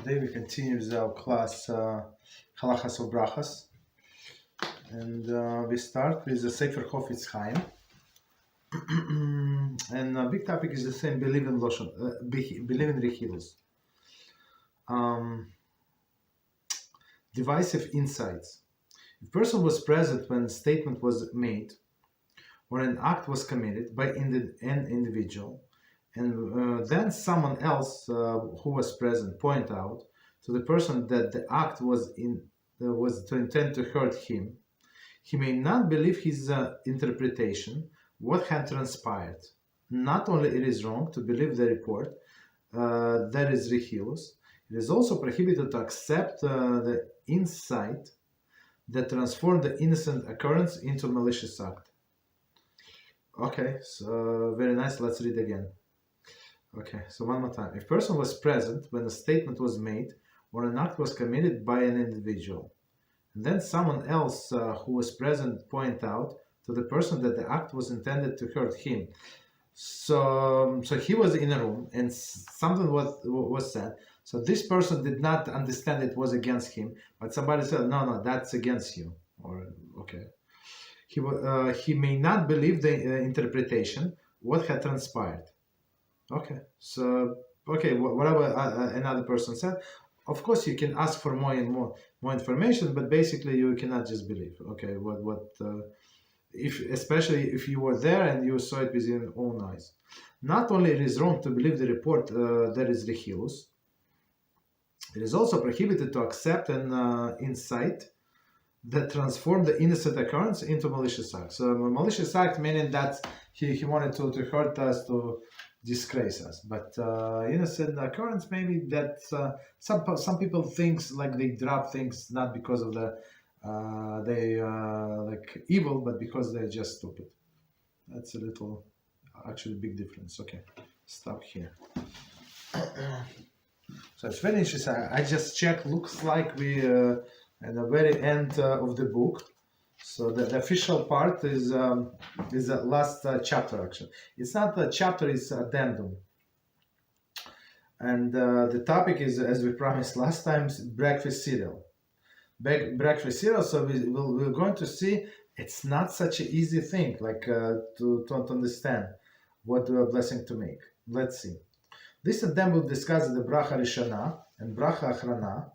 Today we continue with our class Halachos of Brochos, and we start with the Sefer Chofetz Chaim. And the big topic is the same: believe in Rishona, divisive insights. If a person was present when a statement was made or an act was committed by an individual, and then someone else who was present point out to the person that the act was to intend to hurt him, he may not believe his interpretation, what had transpired. Not only it is wrong to believe the report, that is Rishona, it is also prohibited to accept the insight that transformed the innocent occurrence into a malicious act. Okay, so very nice. Let's read again. Okay, so one more time. If a person was present when a statement was made or an act was committed by an individual, and then someone else who was present point out to the person that the act was intended to hurt him. So he was in a room and something was said. So this person did not understand it was against him, but somebody said, no, that's against you. Or okay, he may not believe the interpretation, what had transpired. Okay, so whatever another person said, of course you can ask for more information, but basically you cannot just believe. Okay, especially if you were there and you saw it with your own eyes. Not only it is wrong to believe the report that is Rishona, it is also prohibited to accept an insight that transformed the innocent occurrence into malicious act. So a malicious act meaning that he wanted to hurt us, to disgrace us. But innocent occurrence maybe that some people thinks like they drop things not because of they like evil, but because they're just stupid. That's a little actually big difference. Okay, stop here. So it's very interesting. I just checked. Looks like we at the very end of the book. So the official part is the last chapter. Actually, it's not a chapter; it's addendum. And the topic is, as we promised last time, breakfast cereal. Breakfast cereal. So we're going to see it's not such an easy thing, like to understand what blessing to make. Let's see. This addendum will discuss the Brocha Rishona and Brocha Achrona.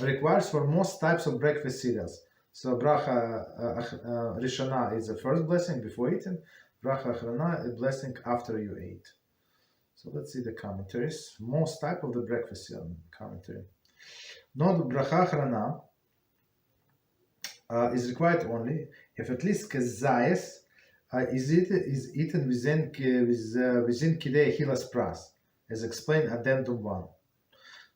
Requires for most types of breakfast cereals. So Brocha Rishona is the first blessing before eating. Brocha Achrona is a blessing after you ate. So let's see the commentaries. Most type of the breakfast cereal commentary. Note Brocha Achrona is required only if at least kzayith is eaten within Kidei Hilas Pras, as explained addendum 1.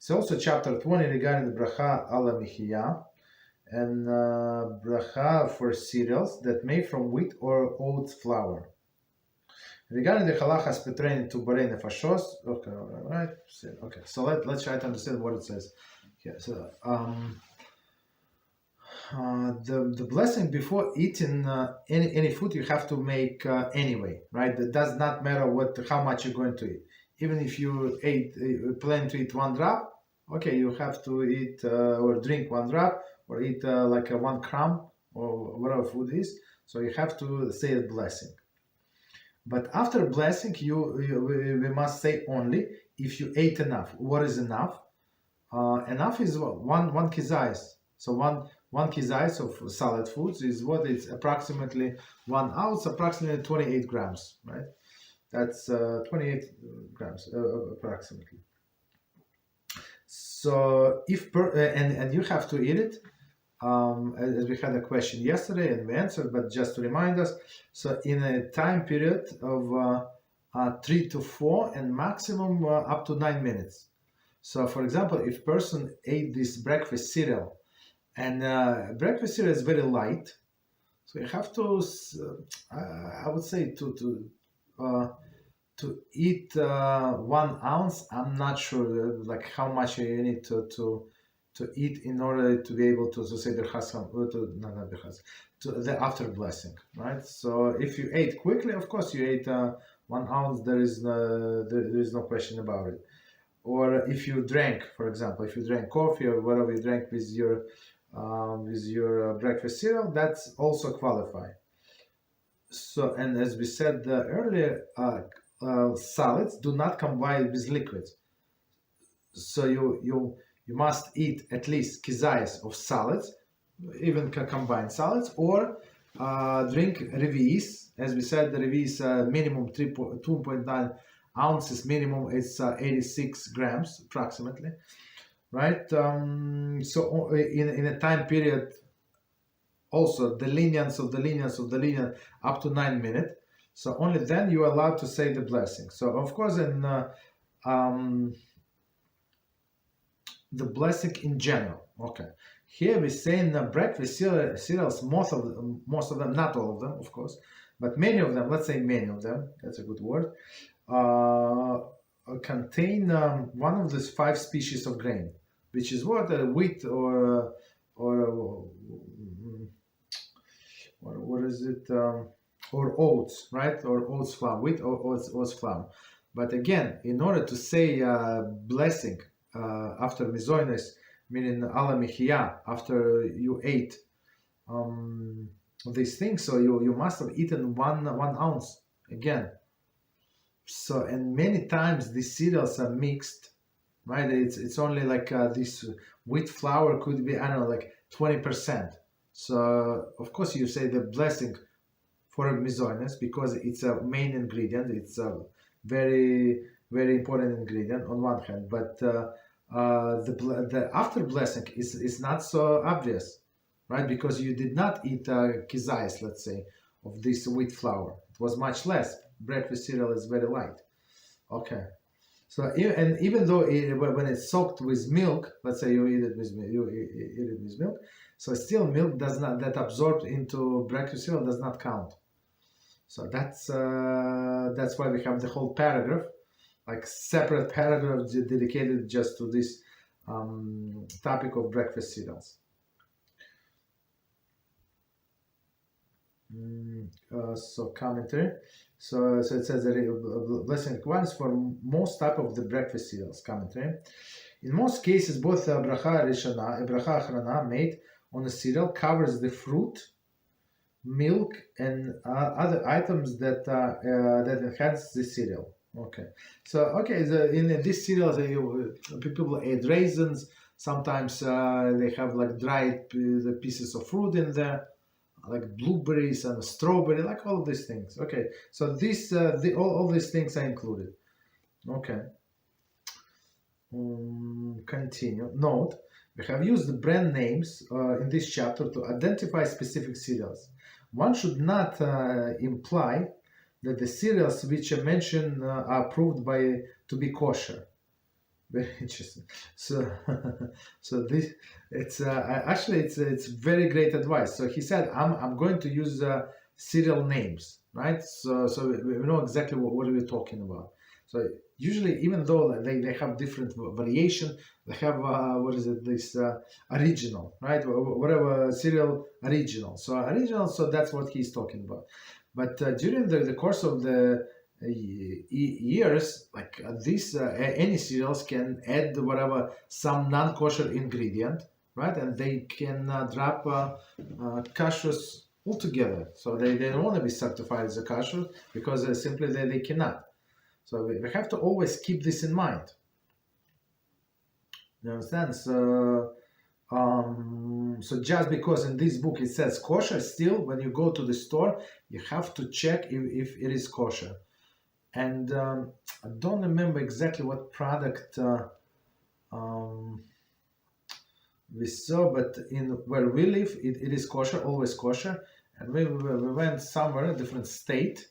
So also chapter 20 regarding the bracha ala michia and bracha for cereals that made from wheat or oat flour. Regarding the halachas pertaining to Borei Nefoshos, okay. So let's try to understand what it says here. So the blessing before eating any food you have to make anyway, right? It does not matter how much you're going to eat. Even if you plan to eat 1 drop, okay, you have to eat or drink 1 drop or eat like a 1 crumb or whatever food is. So you have to say a blessing. But after blessing, we must say only if you ate enough. What is enough? Enough is one kzayith. So one kzayith of solid foods is what it's approximately 1 ounce, approximately 28 grams, right? That's 28 grams approximately. So and you have to eat it, as we had a question yesterday and we answered, but just to remind us, so in a time period of 3 to 4 and maximum up to 9 minutes. So for example, if person ate this breakfast cereal, and breakfast cereal is very light, so you have to, I would say to eat 1 ounce. I'm not sure like how much you need to eat in order to be able to say the the after blessing, right? So if you ate quickly, of course you ate 1 ounce. There is no question about it. or if you drank, for example, if you drank coffee or whatever you drank with your breakfast cereal, that's also qualify. So, and as we said earlier, salads do not combine with liquids. So you must eat at least kzayith of salads, even combined salads, or drink revis. As we said, the revis minimum 2.9 ounces minimum. It's 86 grams approximately, right? So in a time period, also the lenience of the up to 9 minutes. So only then you are allowed to say the blessing. So of course in the blessing in general. Okay, here we say in breakfast cereals, most of them, not all of them, of course, but many of them. Let's say many of them. That's a good word. Contain one of these 5 species of grain, which is what wheat or what is it? Or oats, right? Or oats flour, wheat or oats flour. But again, in order to say blessing after Mezonos, meaning ala mechia, after you ate these things, so you must have eaten one ounce again. So, and many times these cereals are mixed, right? It's only like this wheat flour could be, I don't know, like 20%. So of course you say the blessing for Mezonos because it's a main ingredient. It's a very important ingredient on one hand, but the after blessing is not so obvious, right? Because you did not eat kzayith, let's say, of this wheat flour. It was much less. Breakfast cereal is very light. Okay, so even though when it's soaked with milk, let's say you eat it with milk, so still milk does not, that absorbed into breakfast cereal does not count. So that's why we have the whole paragraph, like separate paragraph dedicated just to this topic of breakfast cereals. So commentary. So it says that blessing requirements for most type of the breakfast cereals. Commentary. In most cases, both Brocha Rishona and Brocha Achrona made on a cereal covers the fruit, milk, and other items that enhance the cereal. Okay, so in this cereal, people add raisins. Sometimes they have like dried the pieces of fruit in there, like blueberries and strawberry, like all of these things. Okay, so this all these things are included. Okay. Continue. Note: we have used the brand names in this chapter to identify specific cereals. One should not imply that the cereals which are mentioned are proved to be kosher. Very interesting. So, this it's very great advice. So he said, I'm going to use cereal names, right? So we know exactly what are we talking about. So usually, even though they have different variation, they have this original, right? Whatever cereal original. So original. So that's what he's talking about. But during the course of the years, like any cereals can add some non-kosher ingredient, right? And they can drop kashrus altogether. So they don't want to be certified as a kashrus because simply they cannot. So we have to always keep this in mind. You understand? So just because in this book it says kosher, still when you go to the store, you have to check if it is kosher. And I don't remember exactly what product we saw, but in where we live, it is kosher, always kosher. And we went somewhere, a different state.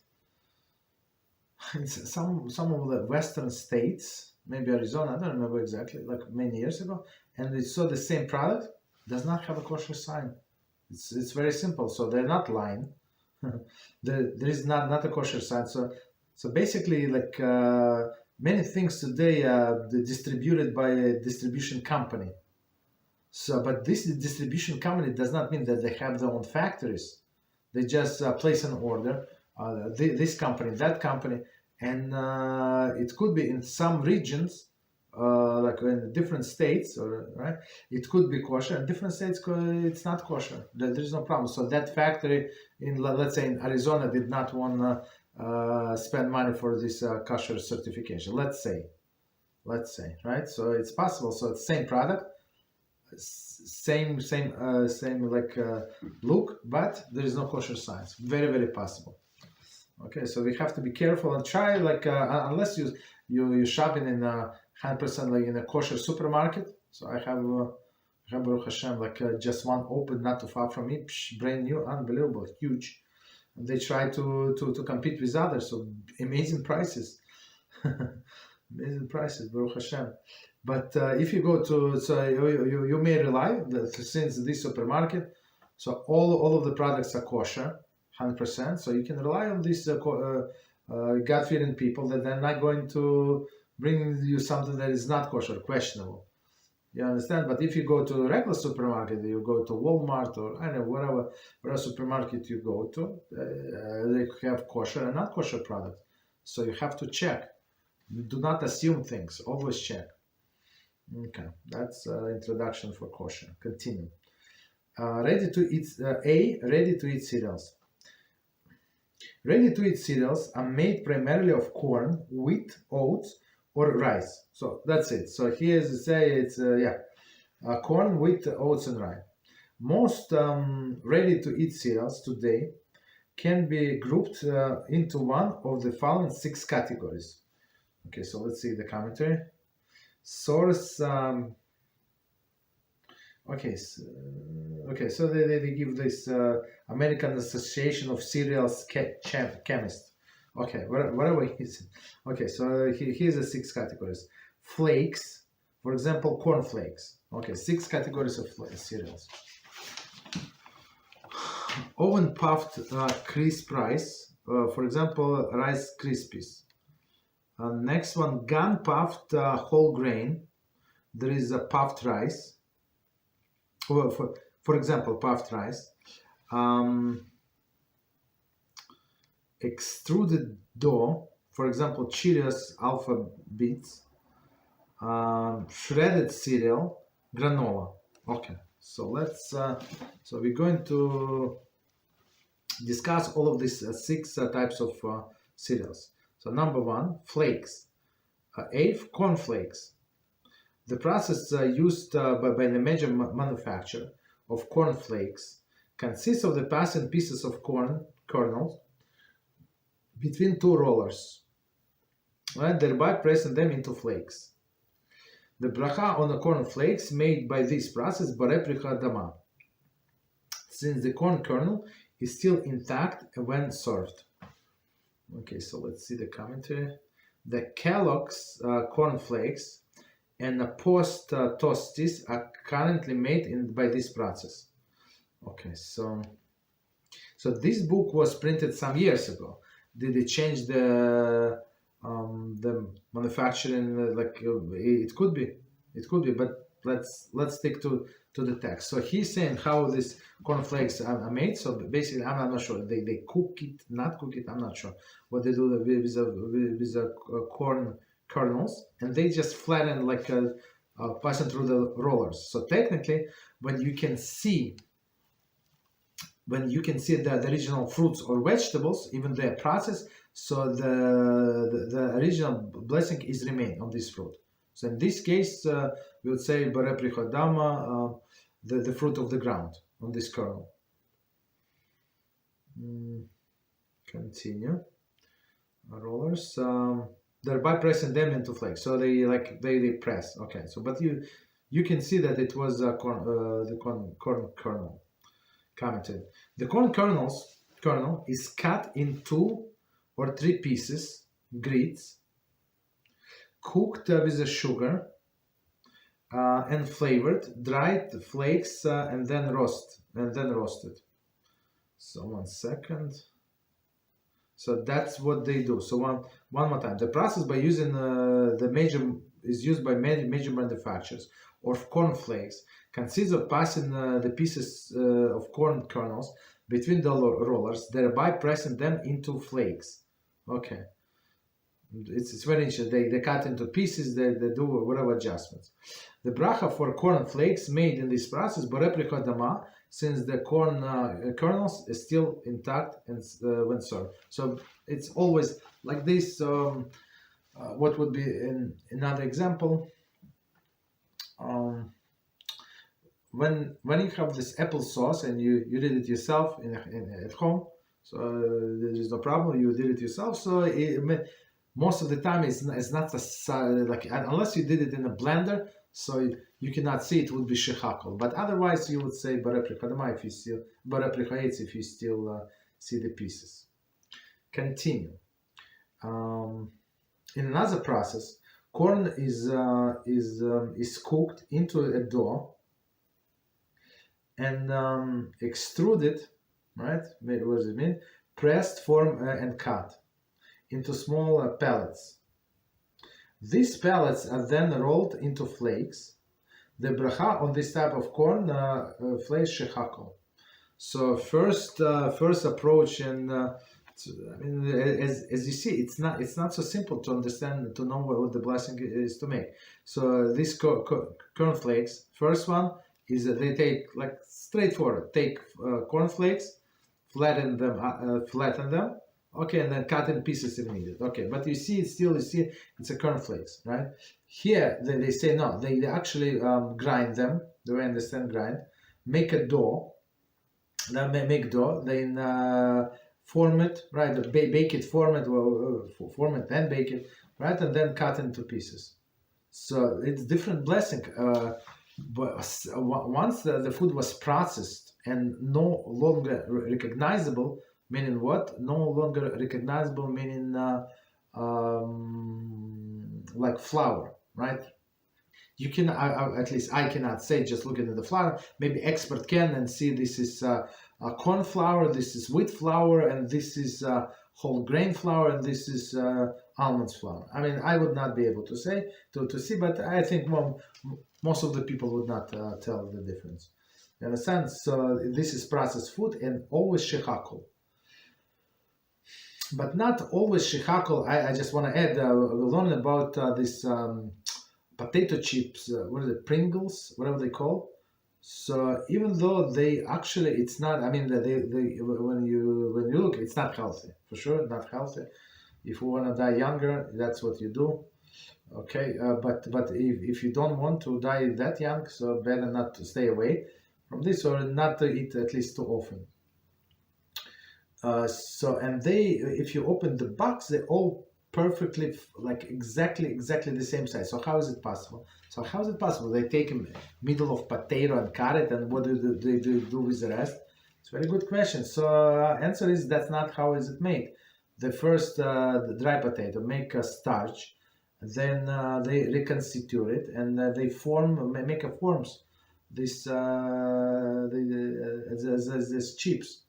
It's some of the western states, maybe Arizona, I don't remember exactly, like many years ago, and we saw the same product, does not have a kosher sign. It's very simple, so they're not lying. there is not a kosher sign. So basically, like many things today are distributed by a distribution company. So, but this distribution company does not mean that they have their own factories. They just place an order. This company, that company, and it could be in some regions like in different states, or right, it could be kosher. In different states, it's not kosher. There's no problem. So that factory in, let's say, in Arizona did not want to spend money for this kosher certification. Let's say, right? So it's possible. So it's same product, same like look, but there is no kosher signs. Very, very possible. Okay, so we have to be careful and try, like unless you shopping in 100% like in a kosher supermarket. So I have Baruch Hashem, like just one open not too far from me, brand new, unbelievable, huge. And they try to compete with others, so amazing prices, amazing prices, Baruch Hashem. But if you go to, so you may rely since this supermarket, so all of the products are kosher. 100%. So you can rely on these God-fearing people that they're not going to bring you something that is not kosher, questionable. You understand? But if you go to a regular supermarket, you go to Walmart or I don't know, whatever supermarket you go to, they have kosher and not kosher products. So you have to check. Do not assume things. Always check. Okay, that's introduction for kosher. Continue. Ready to eat cereals. Ready-to-eat cereals are made primarily of corn, wheat, oats, or rice. So that's it. So here is say it's corn, wheat, oats, and rice. Most ready-to-eat cereals today can be grouped into one of the following 6 categories. Okay, so let's see the commentary. Source. So they give this American Association of Cereals Chemists. Okay, whatever is it. Okay, so here's the 6 categories. Flakes, for example, corn flakes. Okay, 6 categories of cereals. Oven puffed crisp rice, for example, Rice Krispies. Next one, gun puffed whole grain. There is a puffed rice. For example, puffed rice, extruded dough, for example, Cheerios Alpha Beats, shredded cereal, granola. Okay, so let's. So we're going to discuss all of these 6 types of cereals. So number 1, flakes. Corn flakes. The process used by the major manufacturer of corn flakes consists of the passing pieces of corn kernels between 2 rollers, right, thereby pressing them into flakes. The Brocha on the corn flakes made by this process, Borei Haadamah, since the corn kernel is still intact when served. Okay, so let's see the commentary. The Kellogg's corn flakes and the post toasties are currently made by this process. Okay, so this book was printed some years ago. Did they change the manufacturing? It could be, but let's stick to the text. So he's saying how these cornflakes are made. So basically, I'm not sure. They cook it, not cook it. I'm not sure what they do with the corn kernels, and they just flatten like passing through the rollers. So technically, when you can see the original fruits or vegetables, even their process, so the original blessing is remain on this fruit. So in this case, we would say Borei Haadamah, the fruit of the ground on this kernel. Continue. Rollers. Thereby pressing them into flakes. So they press. Okay. So but you can see that it was the corn kernel. Commented. The corn kernel is cut in 2 or 3 pieces, grits, cooked with the sugar and flavored, dried flakes, and then roasted. So 1 second. So that's what they do. So one more time. The process by using is used by major manufacturers of corn flakes consists of passing the pieces of corn kernels between the rollers, thereby pressing them into flakes. Okay. It's very interesting. They cut into pieces. They do whatever adjustments. The bracha for corn flakes made in this process, Borei Haadamah, since the corn kernels is still intact and when served. So it's always like this. What would be another example? When you have this apple sauce and you did it yourself at home, so there is no problem. You did it yourself. So most of the time it's not like, unless you did it in a blender, so you cannot see it, would be shechakol. But otherwise you would say Borei Haadamah if you still if you still see the pieces. Continue. In another process, corn is cooked into a dough and extruded, right? What does it mean? Pressed, formed, and cut into small pellets. These pellets are then rolled into flakes. The bracha on this type of corn flakes shechakol. So first approach, and as you see, it's not so simple to understand, to know what the blessing is to make. So these corn flakes, first one is that they take, like, straightforward, take corn flakes, flatten them, okay, and then cut in pieces if needed. Okay, but you see it's a corn flakes, right? Here they say no, they actually grind them, the way I understand grind, make a dough, then make dough, then form it, right? Bake it, form it, then bake it, right? And then cut into pieces. So it's different blessing. But once the food was processed and no longer recognizable, meaning what? No longer recognizable, meaning like flour, right? You can, at least I cannot say just looking at the flour. Maybe expert can and see this is corn flour, this is wheat flour, and this is whole grain flour, and this is almond flour. I mean, I would not be able to say to see, but I think most of the people would not tell the difference. You understand? So this is processed food and always shechakol. But not always shechakol. I just want to add, we learned about this potato chips, what is it, Pringles, whatever they call. So even though they actually, it's not, I mean, they when you look, it's not healthy, for sure, not healthy. If you want to die younger, that's what you do. Okay, but if you don't want to die that young, so better not to stay away from this, or not to eat at least too often. And if you open the box, they all perfectly, like exactly the same size. So how is it possible? They take a middle of potato and cut it, and what do they do with the rest? It's a very good question. So answer is that's not how is it made. The first the dry potato make a starch, then they reconstitute it, and they make a forms this as chips.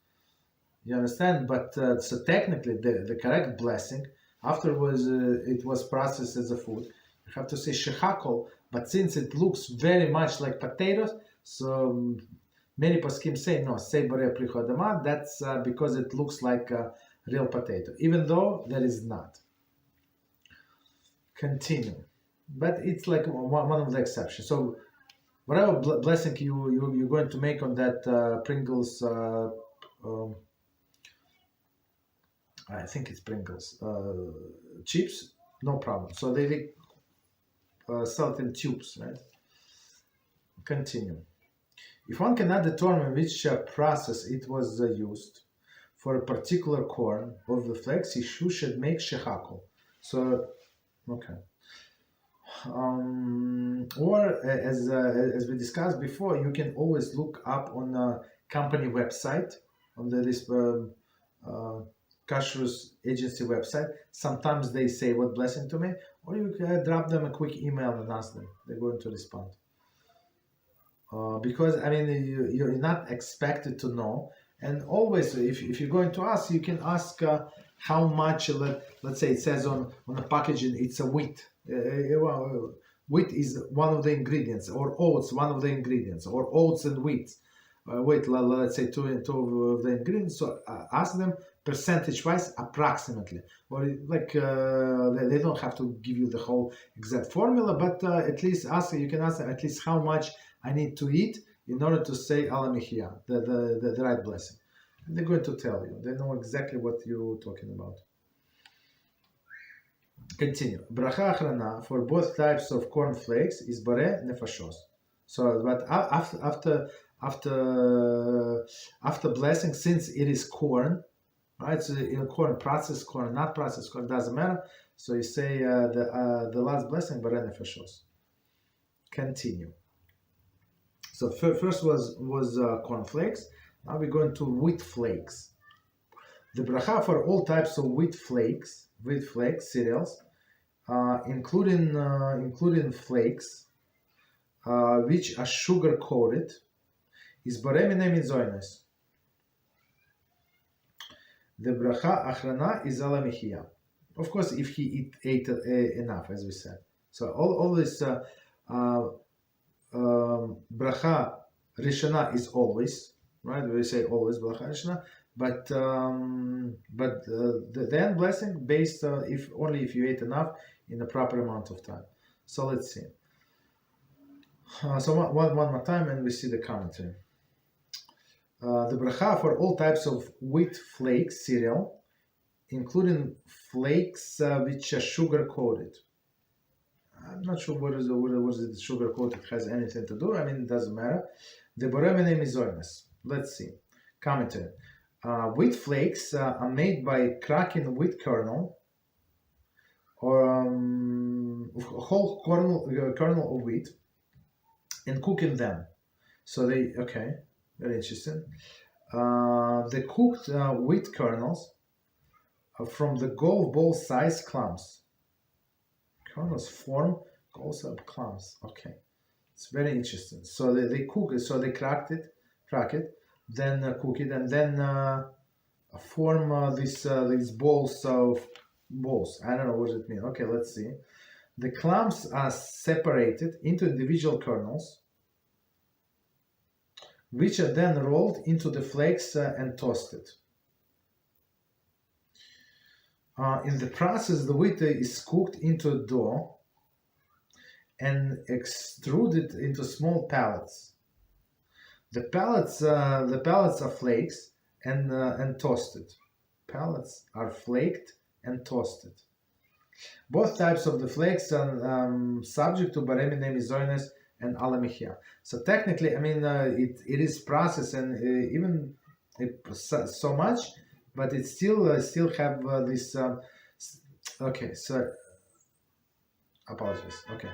You understand? But so technically the correct blessing afterwards it was processed as a food. You have to say shechakol, but since it looks very much like potatoes, so many poskim say no, say Borei Haadamah. That's because it looks like a real potato, even though there is not. Continue, but it's like one of the exceptions. So whatever blessing you're going to make on that Pringles. I think it's Pringles chips, no problem. So they sell it in tubes, right? Continue. If one cannot determine which process it was used for a particular corn of the flakes, he should make shechakol. So, okay. Or as we discussed before, you can always look up on a company website on this Kashrus agency website. Sometimes they say what blessing to me, or you can drop them a quick email and ask them. They're going to respond. Because I mean, you're not expected to know. And always, if you're going to ask, you can ask how much. Let's say it says on the packaging it's a wheat. Wheat is one of the ingredients, or oats one of the ingredients, or oats and wheat. Let's say two of the ingredients. So ask them percentage-wise, approximately, or like they don't have to give you the whole exact formula, but at least you can ask at least how much I need to eat in order to say Alamihia, the right blessing. And they're going to tell you. They know exactly what you're talking about. Continue. Bracha Achrona for both types of corn flakes is Borei Nefoshos. So, but after blessing, since it is corn, right? So corn, processed corn, not processed corn, doesn't matter. So you say the last blessing, Borei Nefoshos. Continue. So first was corn flakes. Now we're going to wheat flakes. The bracha for all types of wheat flakes, cereals, including flakes, which are sugar coated, is Borei Minei Mezonos. The bracha Achrona is Alamihia. Of course, if he ate enough, as we said. So all this bracha Rishona is always, right? We say always bracha Rishona, but the end blessing based if you ate enough in the proper amount of time. So let's see. So one more time, and we see the commentary. The bracha for all types of wheat flakes cereal, including flakes which are sugar coated. I'm not sure what is the sugar coated has anything to do. I mean, it doesn't matter. The Borei Minei Mezonos. Let's see. Commentary. Wheat flakes are made by cracking wheat kernel or whole kernel of wheat and cooking them. So very interesting. The cooked wheat kernels from the golf ball size clumps. Kernels form golf clumps. Okay, it's very interesting. So they cook it. So they crack it, then cook it, and then form these balls. I don't know what does it mean. Okay, let's see. The clumps are separated into individual kernels, which are then rolled into the flakes and toasted. In the process, the wheat is cooked into a dough and extruded into small pellets. The pellets are flakes and toasted. Pellets are flaked and toasted. Both types of the flakes are subject to Borei Minei Mezonos and Alamihia. So technically, I mean, it is processed and even so much, but it still have this. Okay, so apologize. Okay,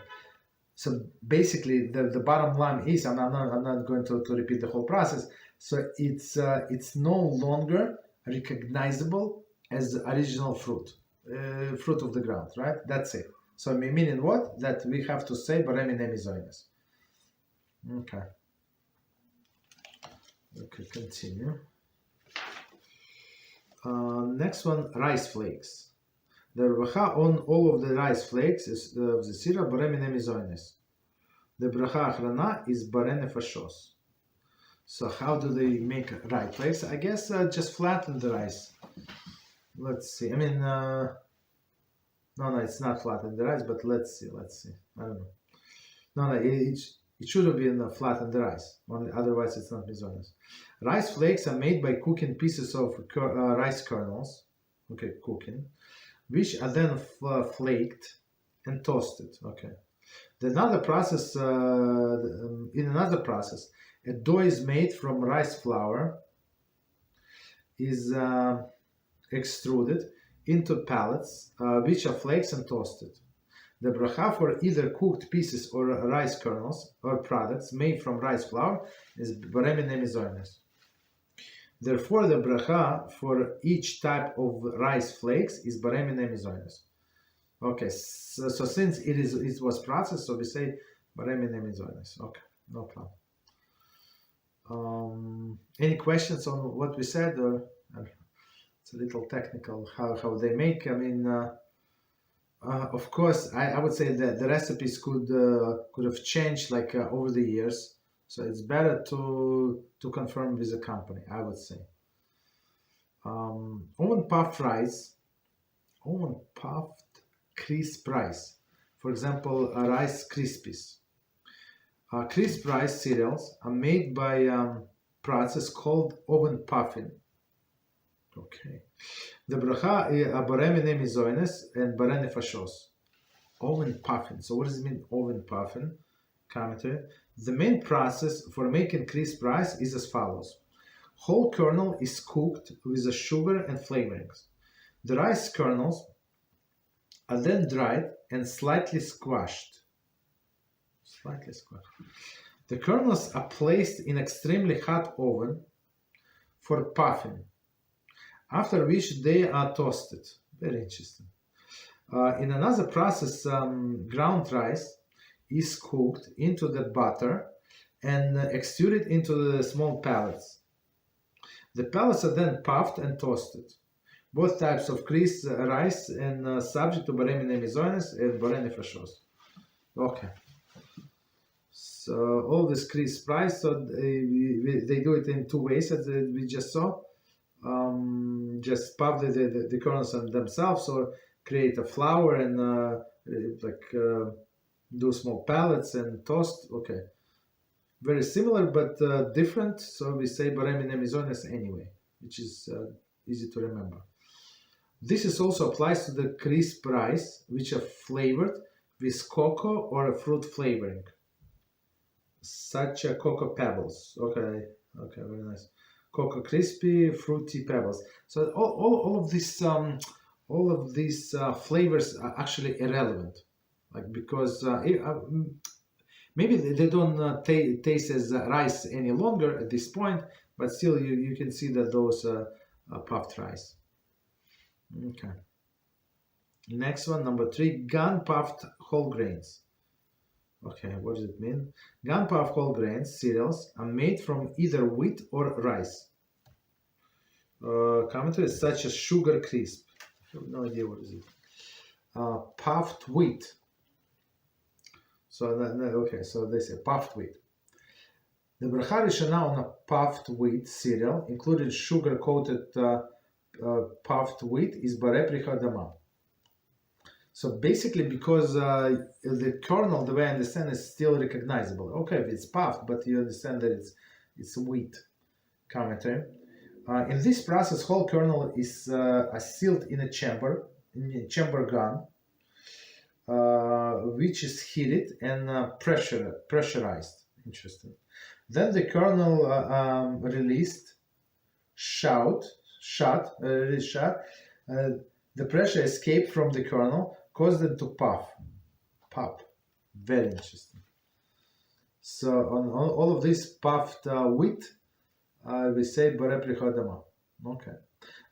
so basically, the bottom line is, I'm not going to repeat the whole process. So it's no longer recognizable as original fruit of the ground, right? That's it. So meaning what? That we have to say Borei Minei Mezonos. Okay. Okay, continue. Next one, rice flakes. The bracha on all of the rice flakes is of the cereal Borei Minei Mezonos. The bracha Achrona is Borei Nefoshos. So how do they make rice flakes? I guess just flatten the rice. Let's see. I mean, no, it's not flatten the rice, but let's see. I don't know. No, it should have been flatten the rice. Otherwise, it's not Mezonos. Rice flakes are made by cooking pieces of rice kernels. Okay, cooking, which are then flaked and toasted. Okay. In another process, a dough is made from rice flour, is extruded into pellets, which are flakes and toasted. The bracha for either cooked pieces or rice kernels or products made from rice flour is Borei Minei Mezonos. Therefore, the bracha for each type of rice flakes is Borei Minei Mezonos. Okay, so since it was processed, so we say Borei Minei Mezonos. Okay, no problem. Any questions on what we said, or it's a little technical how they make? I mean, of course, I would say that the recipes could have changed over the years, so it's better to confirm with the company, I would say. Oven puffed rice, oven puffed crisp rice. For example, Rice Krispies. Crisp rice cereals are made by a process called oven puffing. Okay. The Brocha Borei Mezonos and Borei Nefoshos. Oven puffing. So what does it mean, oven puffing? Commentary. The main process for making crisp rice is as follows. Whole kernel is cooked with sugar and flavorings. The rice kernels are then dried and slightly squashed. The kernels are placed in extremely hot oven for puffing, after which they are toasted. Very interesting. In another process, ground rice is cooked into the butter and extruded into the small pellets. The pellets are then puffed and toasted. Both types of crisp rice and subject to Borei Mezonos and Borei Nefoshos. Okay. So all this crisp rice, so they do it in two ways, as we just saw. Just puff the kernels on themselves, or create a flour and do small pellets and toast. Okay. Very similar, but different. So we say Borei Mezonos anyway, which is easy to remember. This is also applies to the crisp rice, which are flavored with cocoa or a fruit flavoring, such as cocoa pebbles. Okay, very nice. Cocoa crispy, fruity pebbles. So all of these flavors are actually irrelevant, like because maybe they don't taste as rice any longer at this point, but still you can see that those puffed rice. Okay. Next one, number 3, gun puffed whole grains. Okay, what does it mean? Gun puffed whole grains cereals are made from either wheat or rice. Commentary such as sugar crisp. I have no idea what is it. Puffed wheat. So okay, so they say puffed wheat. The Brocha Rishona on a puffed wheat cereal, including sugar-coated puffed wheat, is Borei Pri Haadamah. So basically, because the kernel, the way I understand, is still recognizable. Okay, it's puffed, but you understand that it's wheat. Commentary. In this process, whole kernel is sealed in a chamber gun, which is heated and pressurized. Interesting. Then the kernel released. The pressure escaped from the kernel, caused them to pop. Very interesting. So on all of this puffed wheat, we say Borei Pri Haadamah. Okay.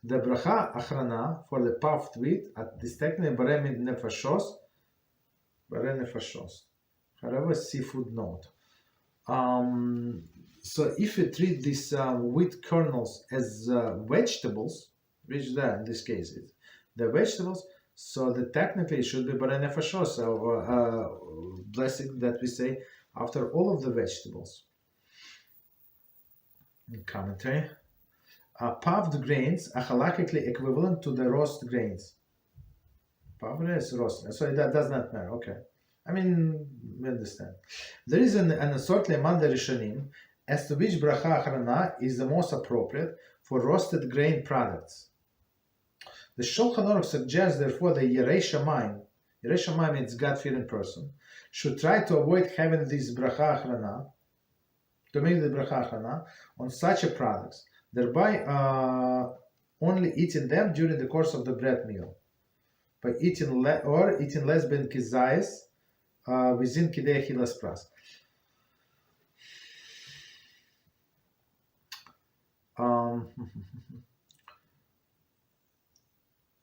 The Brocha Achrona for the puffed wheat is technically Borei Nefoshos. However, seafood note. So if you treat these wheat kernels as vegetables, which there in this case the vegetables, so technically it should be Borei Nefoshos, or blessing that we say after all of the vegetables. Commentary. Puffed grains are halakhically equivalent to the roast grains. Puffed is roast, so that does not matter. Okay, I mean we understand. There is an assortment among the Rishonim as to which Brocha Achrona is the most appropriate for roasted grain products. The Shulchan Aruch suggests, therefore, the Yerei Shamayim means God-fearing person, should try to avoid having this Brocha Achrona, to make the Brocha Achrona on such a products, thereby only eating them during the course of the bread meal, by eating less than kzayith within Kidei Achilas Pras.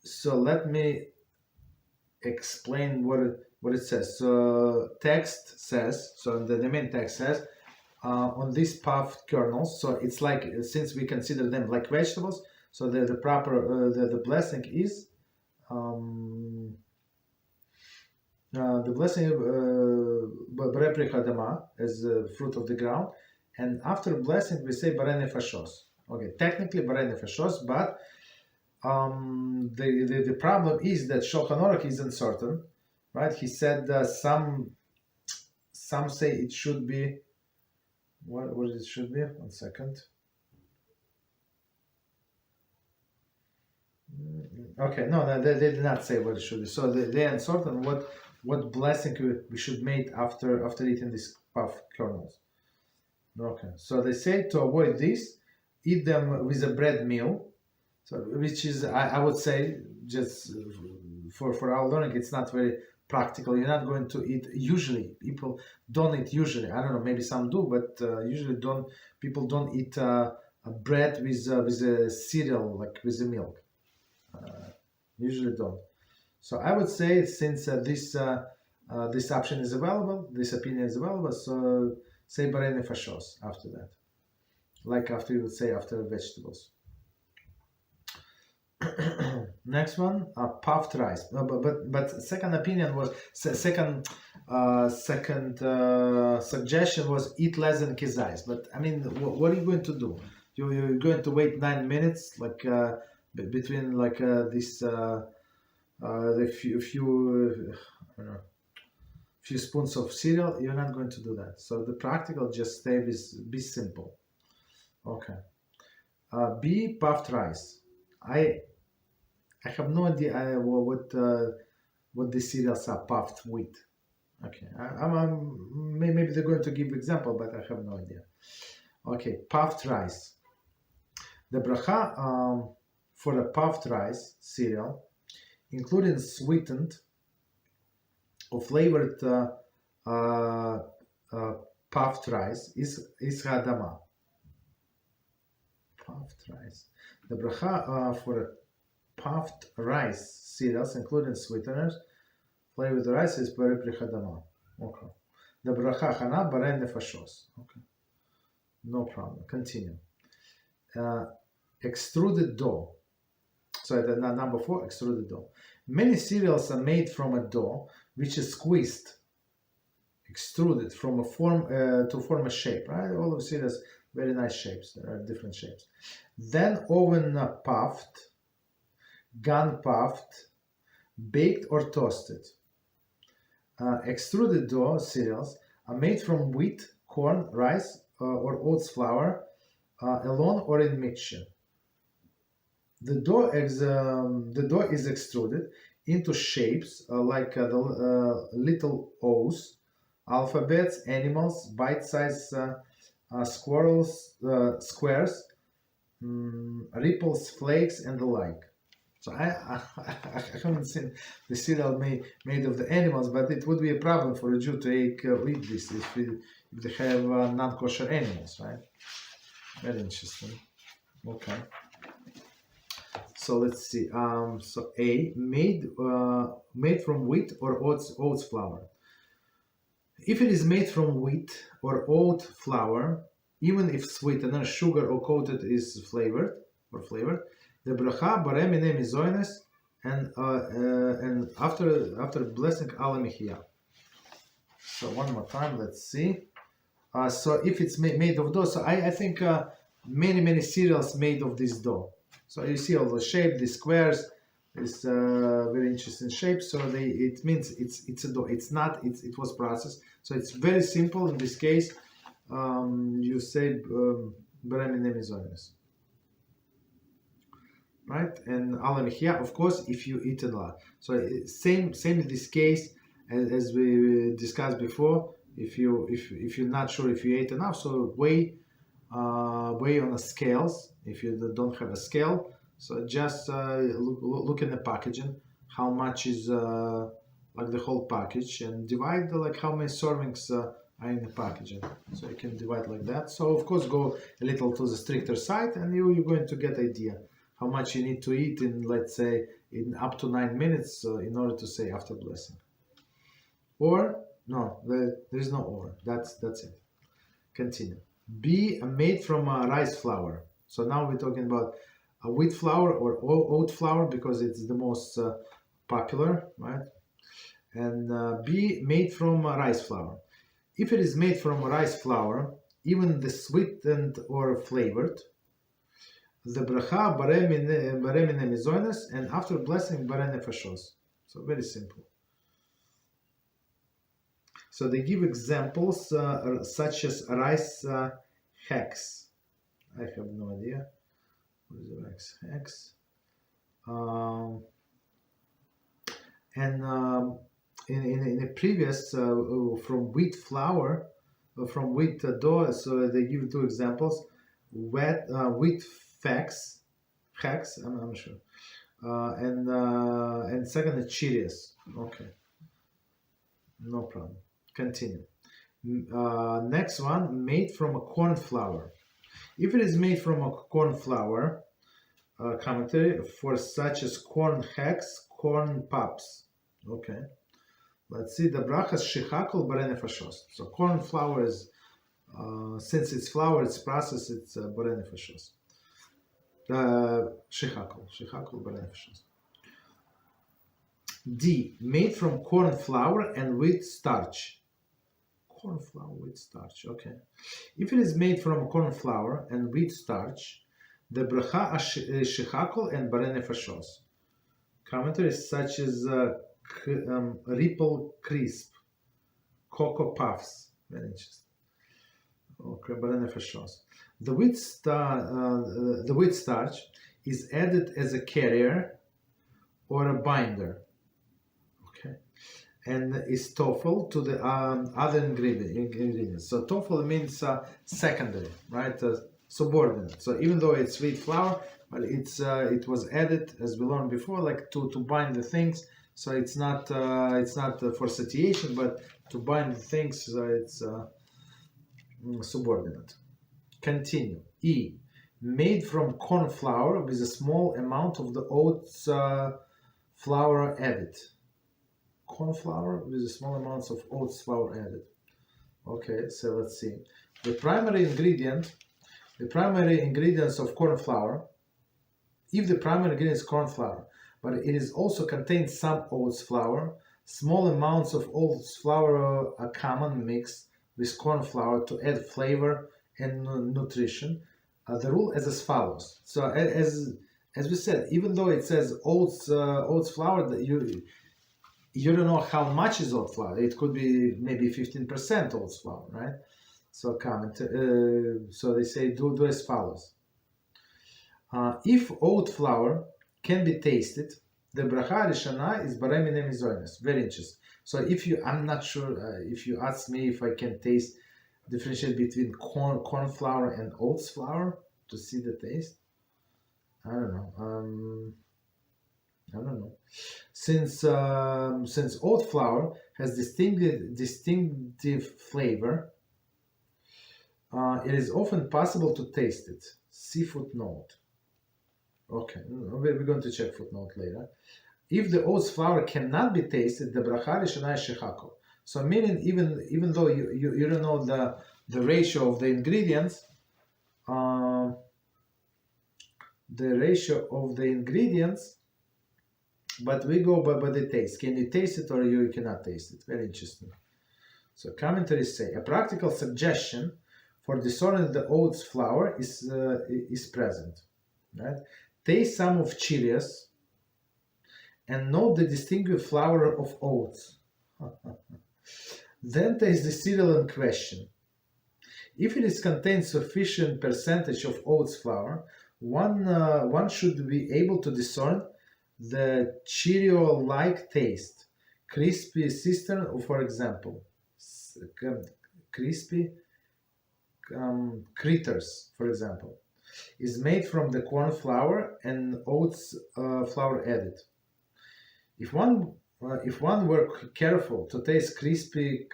So let me explain what it says. So text says, so the main text says, on these puffed kernels, so it's like, since we consider them like vegetables, so the proper the blessing is the blessing Borei Pri Haadamah as the fruit of the ground, and after blessing we say Borei Nefoshos. Okay, technically Borei Nefoshos, but The problem is that Shulchan Aruch is uncertain, right? He said some say it should be, what it should be? 1 second. Okay, no, they did not say what it should be. So they are uncertain what blessing we should make after eating these puff kernels. Okay, so they say to avoid this, eat them with a bread meal. So, which is, I would say, just for our learning, it's not very practical. You're not going to eat, usually, people don't eat usually. I don't know, maybe some do, but usually people don't eat a bread with a cereal, like with the milk. Usually don't. So I would say, since this option is available, this opinion is available, so say Borei Nefoshos after that. Like after you would say after vegetables. Next one, puffed rice. But second opinion was second suggestion was eat less than kzayith. But I mean, what are you going to do? You're going to wait 9 minutes, like between like this the few I don't know, few spoons of cereal. You're not going to do that. So the practical just stay with be simple. Okay. B, puffed rice. I have no idea what the cereals are puffed with. Okay, maybe they're going to give example, but I have no idea. Okay, puffed rice. The bracha for the puffed rice cereal, including sweetened or flavored puffed rice, is Haadamah. Puffed rice. The bracha for puffed rice cereals, including sweeteners, flavored rice, is Borei Haadamah. Okay. The bracha Chana Borei Nefoshos. Okay. No problem. Continue. Extruded dough. So the number 4, extruded dough. Many cereals are made from a dough which is squeezed, extruded from a form to form a shape. Right? All of cereals, very nice shapes. There are different shapes. Then oven puffed, gun puffed, baked or toasted. Extruded dough cereals are made from wheat, corn, rice, or oats flour, alone or in mixture. The dough is extruded into shapes like the little O's, alphabets, animals, bite-sized squares, ripples, flakes, and the like. So I haven't seen the cereal made of the animals, but it would be a problem for a Jew to eat this if they have non-kosher animals, right? Very interesting. Okay. So let's see. So A, made from wheat or oats flour. If it is made from wheat or oat flour, even if sweetener, sugar, or coated is flavored, the bracha Borei Mezonos and after blessing ala mechia. So one more time, let's see. So if it's made of dough, so I think many cereals made of this dough. So you see all the shape, the squares, is very interesting shape. So it means it's a dough. It was processed. So it's very simple in this case. You say Borei Mezonos, right? And ala mechia, of course, if you eat a lot. So same in this case as we discussed before. If you're not sure if you ate enough, so weigh on the scales. If you don't have a scale, so just look in the packaging, how much is like the whole package, and divide like how many servings are in the packaging. So you can divide like that. So of course go a little to the stricter side, and you're going to get idea how much you need to eat in, let's say, in up to 9 minutes in order to say after blessing. Or no, there is no or. That's it. Continue. B, made from rice flour. So now we're talking about wheat flour or oat flour because it's the most popular, right? And B, made from rice flour. If it is made from rice flour, even the sweetened or flavored, the bracha Borei mine Mezonos, and after blessing Borei Nefoshos. So very simple. So they give examples such as rice hacks. I have no idea what is rice hacks. And in a previous from wheat flour, from wheat dough. So they give two examples: wheat hacks. I'm sure. And second is Cheerios. Okay, no problem. Continue. Next one, made from a corn flour. If it is made from a corn flour, commentary for such as corn hacks, corn pups. Okay. Let's see the brachas shechakol Borei Nefoshos. So corn flour is, since it's flour, it's processed, it's Borei Nefoshos. Shechakol Borei Nefoshos. D, made from corn flour and wheat starch. Corn flour, wheat starch, okay. If it is made from corn flour and wheat starch, the bracha shechakol and Borei Nefoshos. Commentaries such as Ripple Crisp, Cocoa Puffs, very interesting. Okay, Borei Nefoshos. The wheat starch is added as a carrier or a binder. Okay, and is Tofel to the other ingredients. So Tofel means secondary, right? Subordinate. So even though it's wheat flour, but it was added, as we learned before, like to bind the things. So it's not for satiation, but to bind the things. So it's subordinate. Continue. E, made from corn flour with a small amount of the oats flour added. Corn flour with small amounts of oats flour added. Okay, so let's see. The primary ingredients of corn flour. If the primary ingredient is corn flour, but it is also contains some oats flour, small amounts of oats flour are common mixed with corn flour to add flavor and nutrition. The rule is as follows. So as we said, even though it says oats flour, that you don't know how much is oat flour. It could be maybe 15% oats flour, right? So so they say do as follows. If oat flour can be tasted, the bracha Rishona is Borei mine Mezonos. Very interesting. So I'm not sure if you ask me if I can differentiate between corn flour and oats flour to see the taste. I don't know. Since oat flour has distinctive flavor, it is often possible to taste it. See footnote. Okay, we're going to check footnote later. If the oats flour cannot be tasted, the bracha Rishona is shechakol. So meaning even though you don't know the ratio of the ingredients, but we go by the taste. Can you taste it or you cannot taste it? Very interesting. So commentaries say a practical suggestion for discerning the oats flour is present. Right? Taste some of Cheerios and note the distinctive flavor of oats. Then taste the cereal in question. If it contains sufficient percentage of oats flour, one should be able to discern the Cheerio-like taste. Crispy cistern, for example. Crispy critters, for example, is made from the corn flour and oats flour added. If one were careful to taste crispy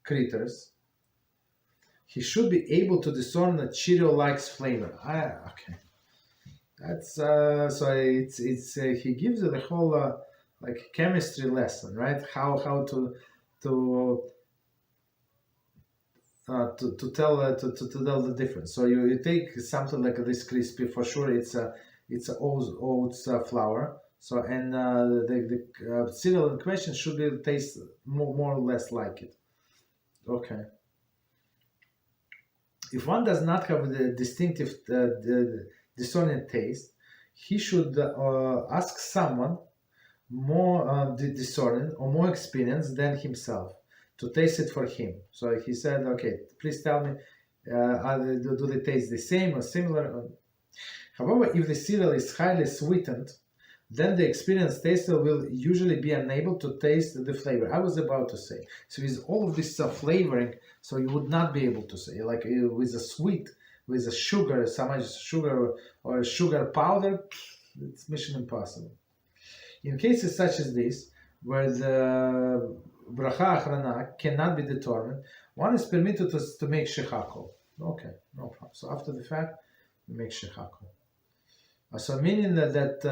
critters, he should be able to discern a Cheerio-like flavor. Okay, that's so it's he gives it a whole like chemistry lesson, right? How to tell the difference. So you take something like this crispy, for sure it's oats flour. So and the cereal in question should be taste more or less like it. Okay. If one does not have the distinctive discerning taste, he should ask someone more discerning or more experienced than himself to taste it for him. So he said, okay, please tell me, do they taste the same or similar? However, if the cereal is highly sweetened, then the experienced taster will usually be unable to taste the flavor. I was about to say, so with all of this flavoring, so you would not be able to say, like with a sweet, with a sugar, so much sugar or a sugar powder, it's mission impossible. In cases such as this, where the Brocha Achrona cannot be determined, one is permitted to make shechako. Okay, no problem. So after the fact, we make shechako. So meaning that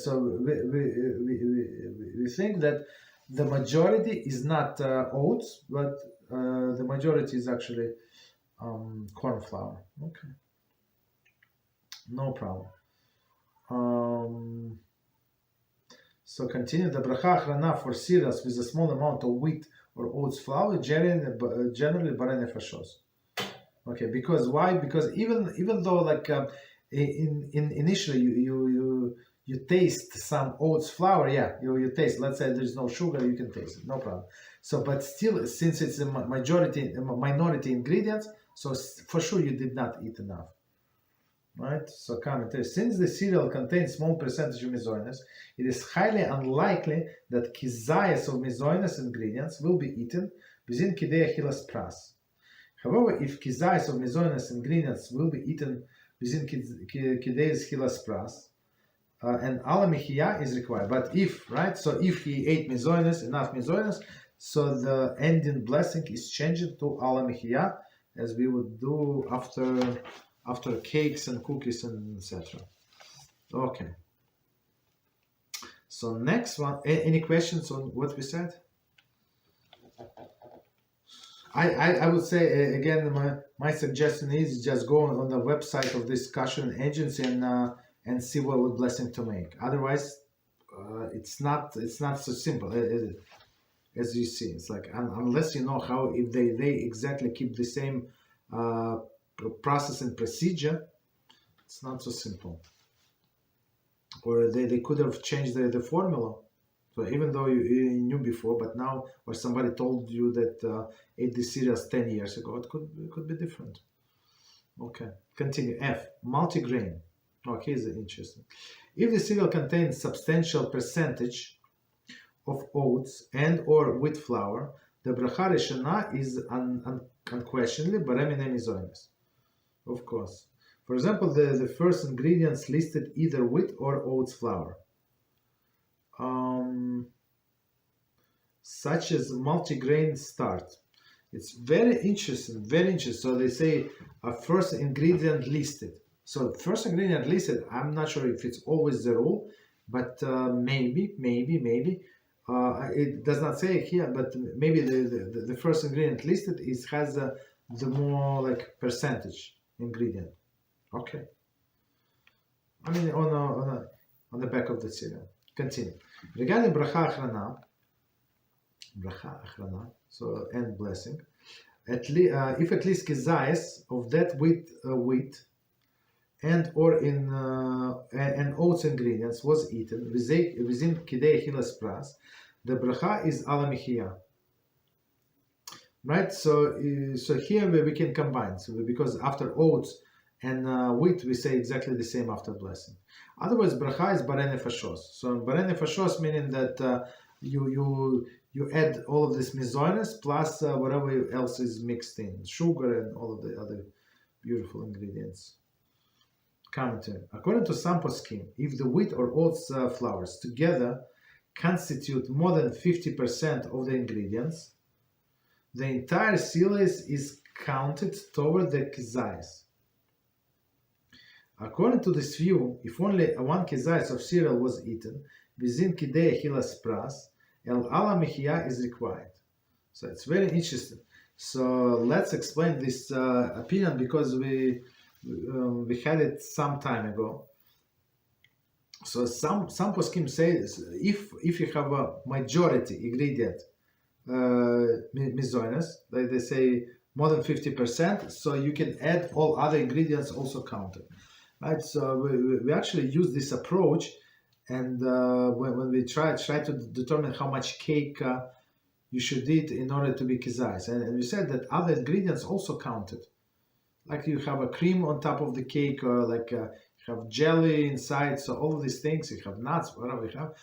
so we think that the majority is not oats, but the majority is actually corn flour. Okay, no problem. So continue. The bracha achrona for cereals with a small amount of wheat or oats flour generally Borei Nefoshos. Okay, because why? Because even though like initially you taste some oats flour, yeah, you taste. Let's say there's no sugar, you can taste it, no problem. So, but still, since it's a minority ingredients, so for sure you did not eat enough. Right? So commentary. Since the cereal contains small percentage of Mezonos, it is highly unlikely that kzayith of Mezonos ingredients will be eaten within kidei achilas pras. However, if kzayith of Mezonos ingredients will be eaten within kidei achilas pras, and ala mechia is required. But if, right, so if he ate Mezonos, enough Mezonos, so the ending blessing is changed to ala mechia, as we would do after cakes and cookies and etc. Okay. So next one, any questions on what we said? I would say again, my suggestion is just go on the website of this Kosher agency and see what blessing to make. Otherwise, it's not so simple as you see. It's like unless you know how, if they exactly keep the same process and procedure, it's not so simple. Or they could have changed the formula. So even though you knew before, but now, or somebody told you that ate the cereals 10 years ago, it could be different. Okay, continue. F, multigrain. Okay, is interesting. If the cereal contains substantial percentage of oats and or wheat flour, the bracha Rishona is unquestionably Borei Mezonos. Of course. For example, the first ingredients listed either wheat or oats flour. Such as multigrain start. It's very interesting, very interesting. So they say a first ingredient listed. So first ingredient listed, I'm not sure if it's always the rule, but maybe. It does not say it here, but maybe the first ingredient listed has the more like percentage ingredient. Okay. I mean on the back of the cereal. Continue. Regarding bracha achrona, so end blessing. If at least kzayith of that wheat and or and oats ingredients was eaten within kidei achilas pras, the bracha is ala mechia. Right. So here we can combine. So because after oats and wheat we say exactly the same after blessing. Otherwise, bracha is Borei Nefoshos. So Borei Nefoshos meaning that you add all of this Mezonos plus whatever else is mixed in, sugar and all of the other beautiful ingredients. Commentary. According to some poskim, if the wheat or oats flours together constitute more than 50% of the ingredients, the entire cereal is counted toward the kzayith. According to this view, if only one kzayith of cereal was eaten within kidei achilas pras, ala mechia is required. So it's very interesting. So let's explain this opinion because we had it some time ago. So some poskim say if you have a majority ingredient Mezonos, they say more than 50%, so you can add all other ingredients also counted. right? So we actually use this approach, and when we try to determine how much cake you should eat in order to be kzayith, and we said that other ingredients also counted. Like you have a cream on top of the cake, or like you have jelly inside, so all of these things, you have nuts, whatever you have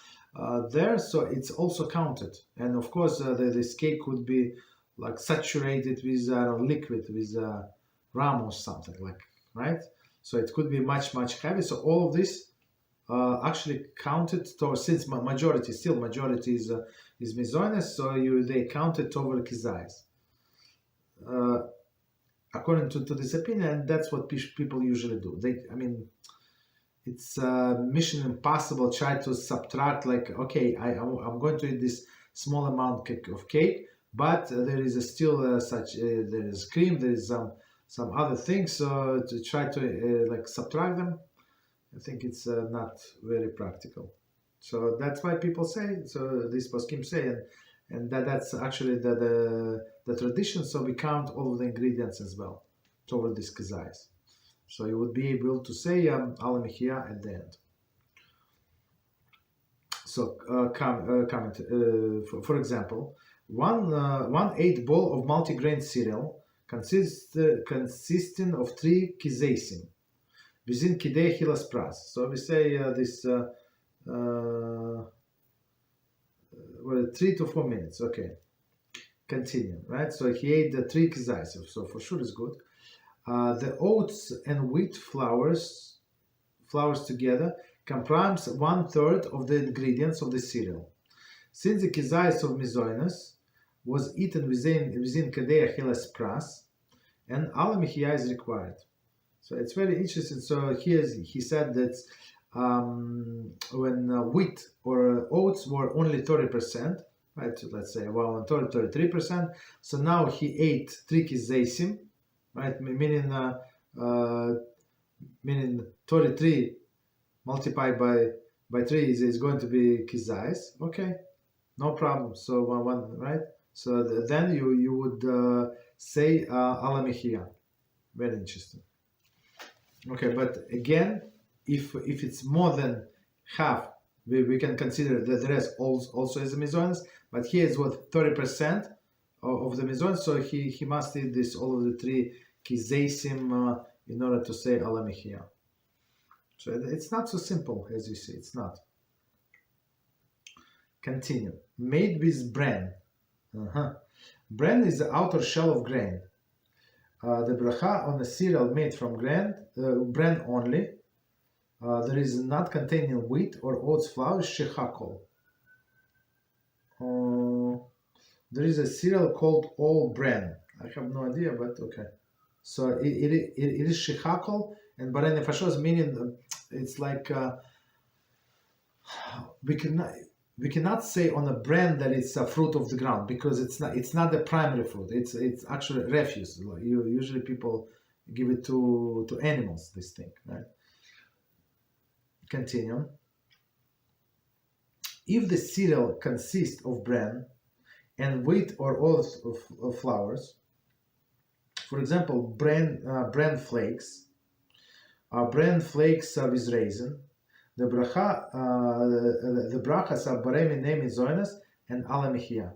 there, so it's also counted. And of course, this cake could be like saturated with liquid, with rum or something, like, right? So it could be much heavy. So all of this actually counted towards, since majority is Mezonos, so they counted toward kzayith. According to this opinion, that's what people usually do. It's mission impossible. Try to subtract, like, okay, I'm going to eat this small amount of cake, but there is still there is cream, there is some other things. So to try to like subtract them, I think it's not very practical. So that's why people say. So these poskim say, and that's actually the tradition. So we count all of the ingredients as well toward this kzayith. So you would be able to say Haadamah at the end. So comment. For example, 1/8 bowl of multigrain cereal consisting of 3 kzayithim within kidei hilas pras. So we say this 3 to 4 minutes. Okay, continue. Right. So he ate the 3 kzayithim. So for sure it's good. The oats and wheat flours together comprise 1/3 of the ingredients of the cereal. Since the kzayith of Mezonos was eaten within Kedei Achilas Pras, and Haadamah is required. So it's very interesting. So here he said that when wheat or oats were only 30%, right? So let's say 33%. So now he ate 3 kzayithim, right? Meaning 33 multiplied by 3 is going to be kzayith. Okay, no problem. So one right? So then you would say Haadamah. Very interesting. Okay, but again, if it's more than half, we can consider the rest also as a Mezonos. But here is what 30% of the Mezonos. So he must eat this all of the 3 kzayithim in order to say Haadamah. So it's not so simple as you see. It's not. Continue. Made with bran. Bran is the outer shell of grain. The brocha on a cereal made from bran only. There is not containing wheat or oats flour, shechakol. There is a cereal called all bran. I have no idea, but okay. So it is shechakol, and Borei Nefoshos, meaning it's like we cannot say on a bran that it's a fruit of the ground, because it's not the primary fruit. It's actually refuse. Usually people give it to animals, this thing, right? Continue. If the cereal consists of bran and wheat or oats of flours, for example, bran flakes with raisin, the brachas are Borei minei Mezonos and Haadamah.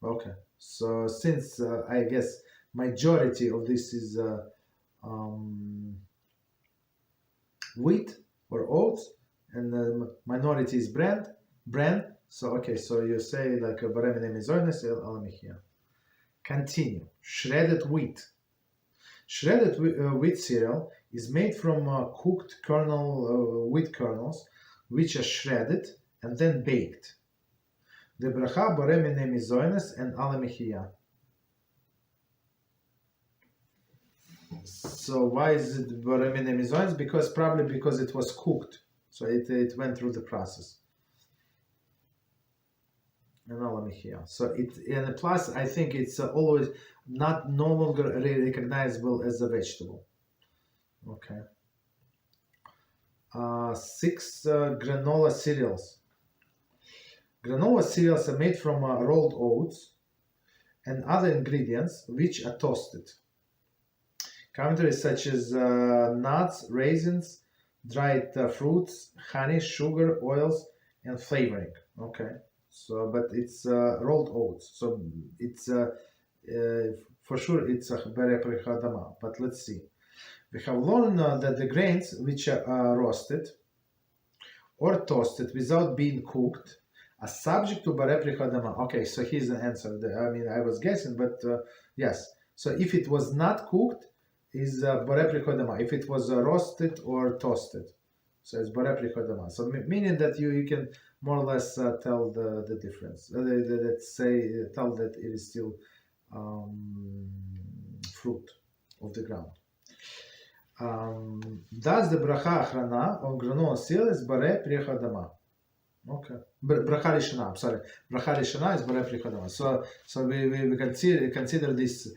Okay, so since I guess majority of this is wheat or oats, and the minority is bran. So okay, so you say like Borei minei Mezonos and Haadamah. Continue. Shredded wheat. Shredded wheat cereal is made from cooked wheat kernels, which are shredded and then baked. The bracha Borei minei Mezonos and Haadamah. So why is it Borei minei Mezonos? Probably because it was cooked, so it went through the process. And Haadamah. So and plus, I think it's always no longer recognizable as a vegetable. Okay. 6 granola cereals. Granola cereals are made from rolled oats and other ingredients which are toasted. Commentaries such as nuts, raisins, dried fruits, honey, sugar, oils, and flavoring. Okay, so but it's rolled oats, so it's for sure it's a Borei Haadamah. But let's see. We have learned that the grains which are roasted or toasted without being cooked are subject to Borei Haadamah. Okay, so here's the answer. I mean, I was guessing, but yes. So if it was not cooked, is Borei Haadamah. If it was roasted or toasted, so it's Borei Haadamah. So meaning that you can more or less tell the difference. Let's say tell that it is still fruit of the ground. Thus the Brocha Achrona on Granola cereal is Borei Haadamah. Okay. Brocha Rishona, I'm sorry. Brocha Rishona is Borei Haadamah. So we consider this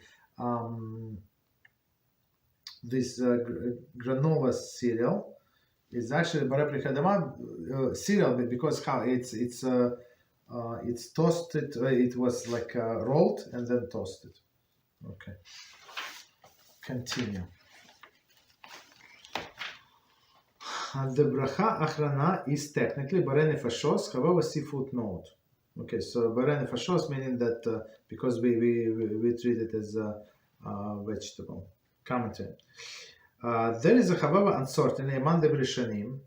granola cereal is actually Borei Haadamah cereal because how it's toasted. It was like rolled and then toasted. Okay. Continue. The Brocha Achrona is technically Borei Nefoshos, however, see footnote. Okay, so Borei Nefoshos meaning that because we treat it as a vegetable. Commentary. There is, however, uncertainty among the Rishonim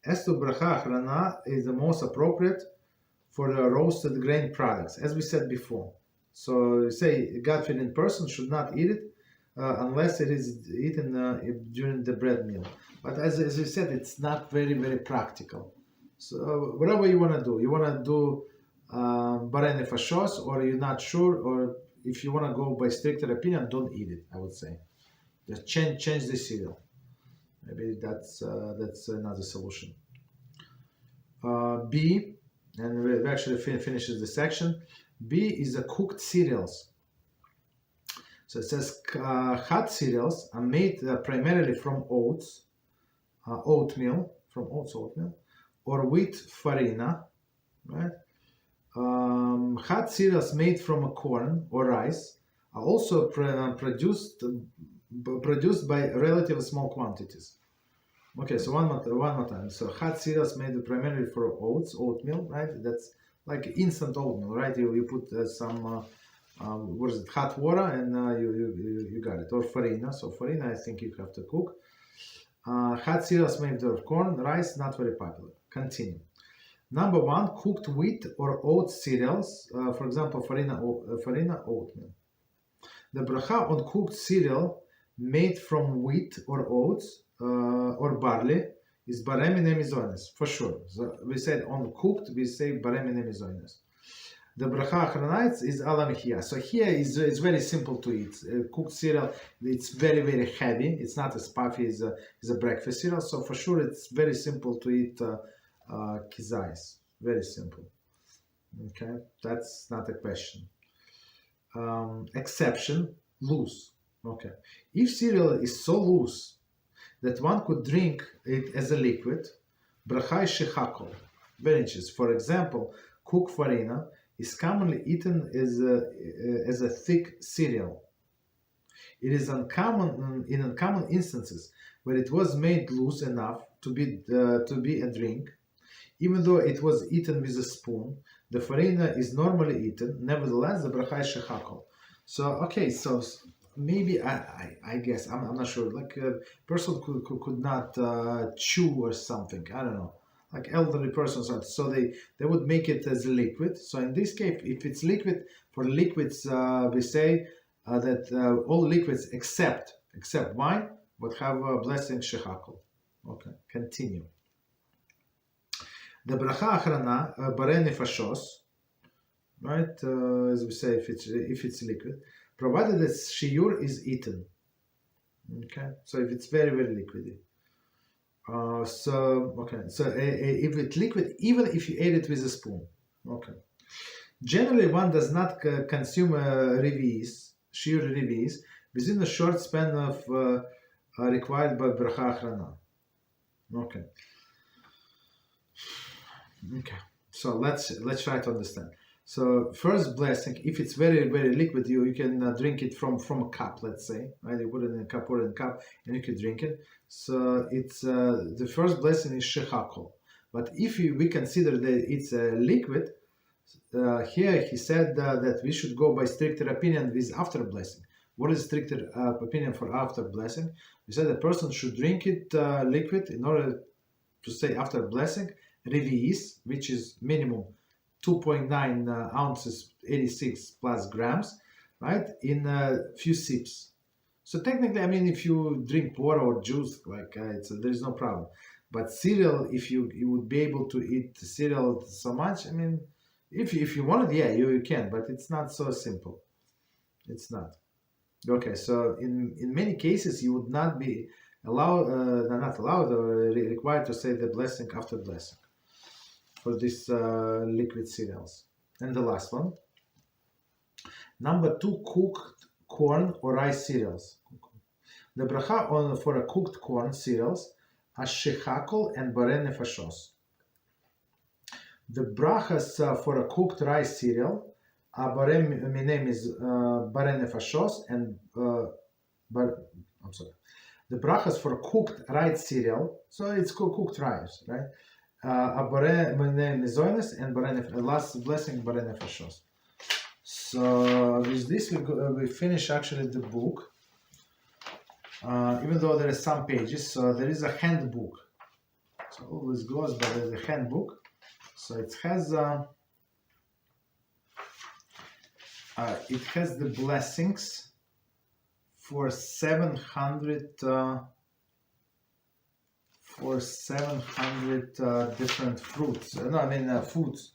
as to Brocha Achrona is the most appropriate for the roasted grain products, as we said before. So you say God-fearing person should not eat it unless it is eaten during the bread meal. But as you said, it's not very, very practical. So whatever you want to do Borei Nefoshos, or you're not sure, or if you want to go by stricter opinion, don't eat it, I would say. Just change the cereal. Maybe that's another solution. B, and we actually finishes the section. B is the cooked cereals. So it says hot cereals are made primarily from oatmeal, or wheat farina, right? Hot cereals made from corn or rice are also produced by relatively small quantities. Okay, so one more time. So hot cereals made primarily from oatmeal, right? That's like instant oatmeal, right? You put some hot water and you got it. Or farina. So farina, I think you have to cook. Hot cereals made of corn, rice, not very popular. Continue. Number one, cooked wheat or oat cereals, for example, farina oatmeal. The bracha on cooked cereal made from wheat or oats or barley is Borei Mezonos, for sure. So we said on cooked, we say Borei Mezonos. The bracha Achrona is alam here. So here is very simple to eat. Cooked cereal, it's very, very heavy. It's not as puffy as a breakfast cereal. So for sure, it's very simple to eat kzayith. Very simple. Okay, that's not a question. Exception, loose. Okay, if cereal is so loose that one could drink it as a liquid, bracha shechakol. Very interesting. For example, cooked farina is commonly eaten as a thick cereal. It is uncommon in uncommon instances where it was made loose enough to be a drink. Even though it was eaten with a spoon, the farina is normally eaten. Nevertheless, the bracha is shechakol. So okay, so maybe I guess I'm not sure. Like a person could not chew or something. I don't know. Like elderly persons, so they would make it as a liquid. So in this case, if it's liquid, for liquids we say that all liquids except wine would have a blessing shechakol. Okay, continue. The bracha Achrona Borei Nefoshos, right? As we say, if it's liquid, provided that Shiur is eaten. Okay, so if it's very, very liquidy. If it's liquid, even if you ate it with a spoon. Okay. Generally, one does not consume Shiur revis within a short span of required by bracha Achrona. Okay. Okay. So let's try to understand. So first blessing, if it's very, very liquid, you can drink it from a cup, let's say, right? You put it in a cup, and you can drink it. So it's the first blessing is shechakol. But if we consider that it's a liquid, here he said that we should go by stricter opinion with after blessing. What is stricter opinion for after blessing? We said the person should drink it liquid in order to say after blessing, revi'is, which is minimum 2.9 ounces, 86 plus grams, right, in a few sips. So technically, I mean, if you drink water or juice, like there is no problem. But cereal, if you would be able to eat cereal so much, I mean, if you want it, yeah, you can, but it's not so simple. It's not. Okay, so in many cases, you would not be not allowed or required to say the blessing after blessing for these liquid cereals. And the last one. Number 2, cooked corn or rice cereals. The bracha for a cooked corn cereals are shechakol and borei nefoshos. The brachas for a cooked rice cereal are borei nefoshos and the brachas for cooked rice cereal, so it's cooked rice, right? Borei Mezonos and last blessing Borei Nefoshos. So with this we finish actually the book. Even though there are some pages, so there is a handbook. So always goes by the handbook. So it has the blessings for 700 different fruits. Foods,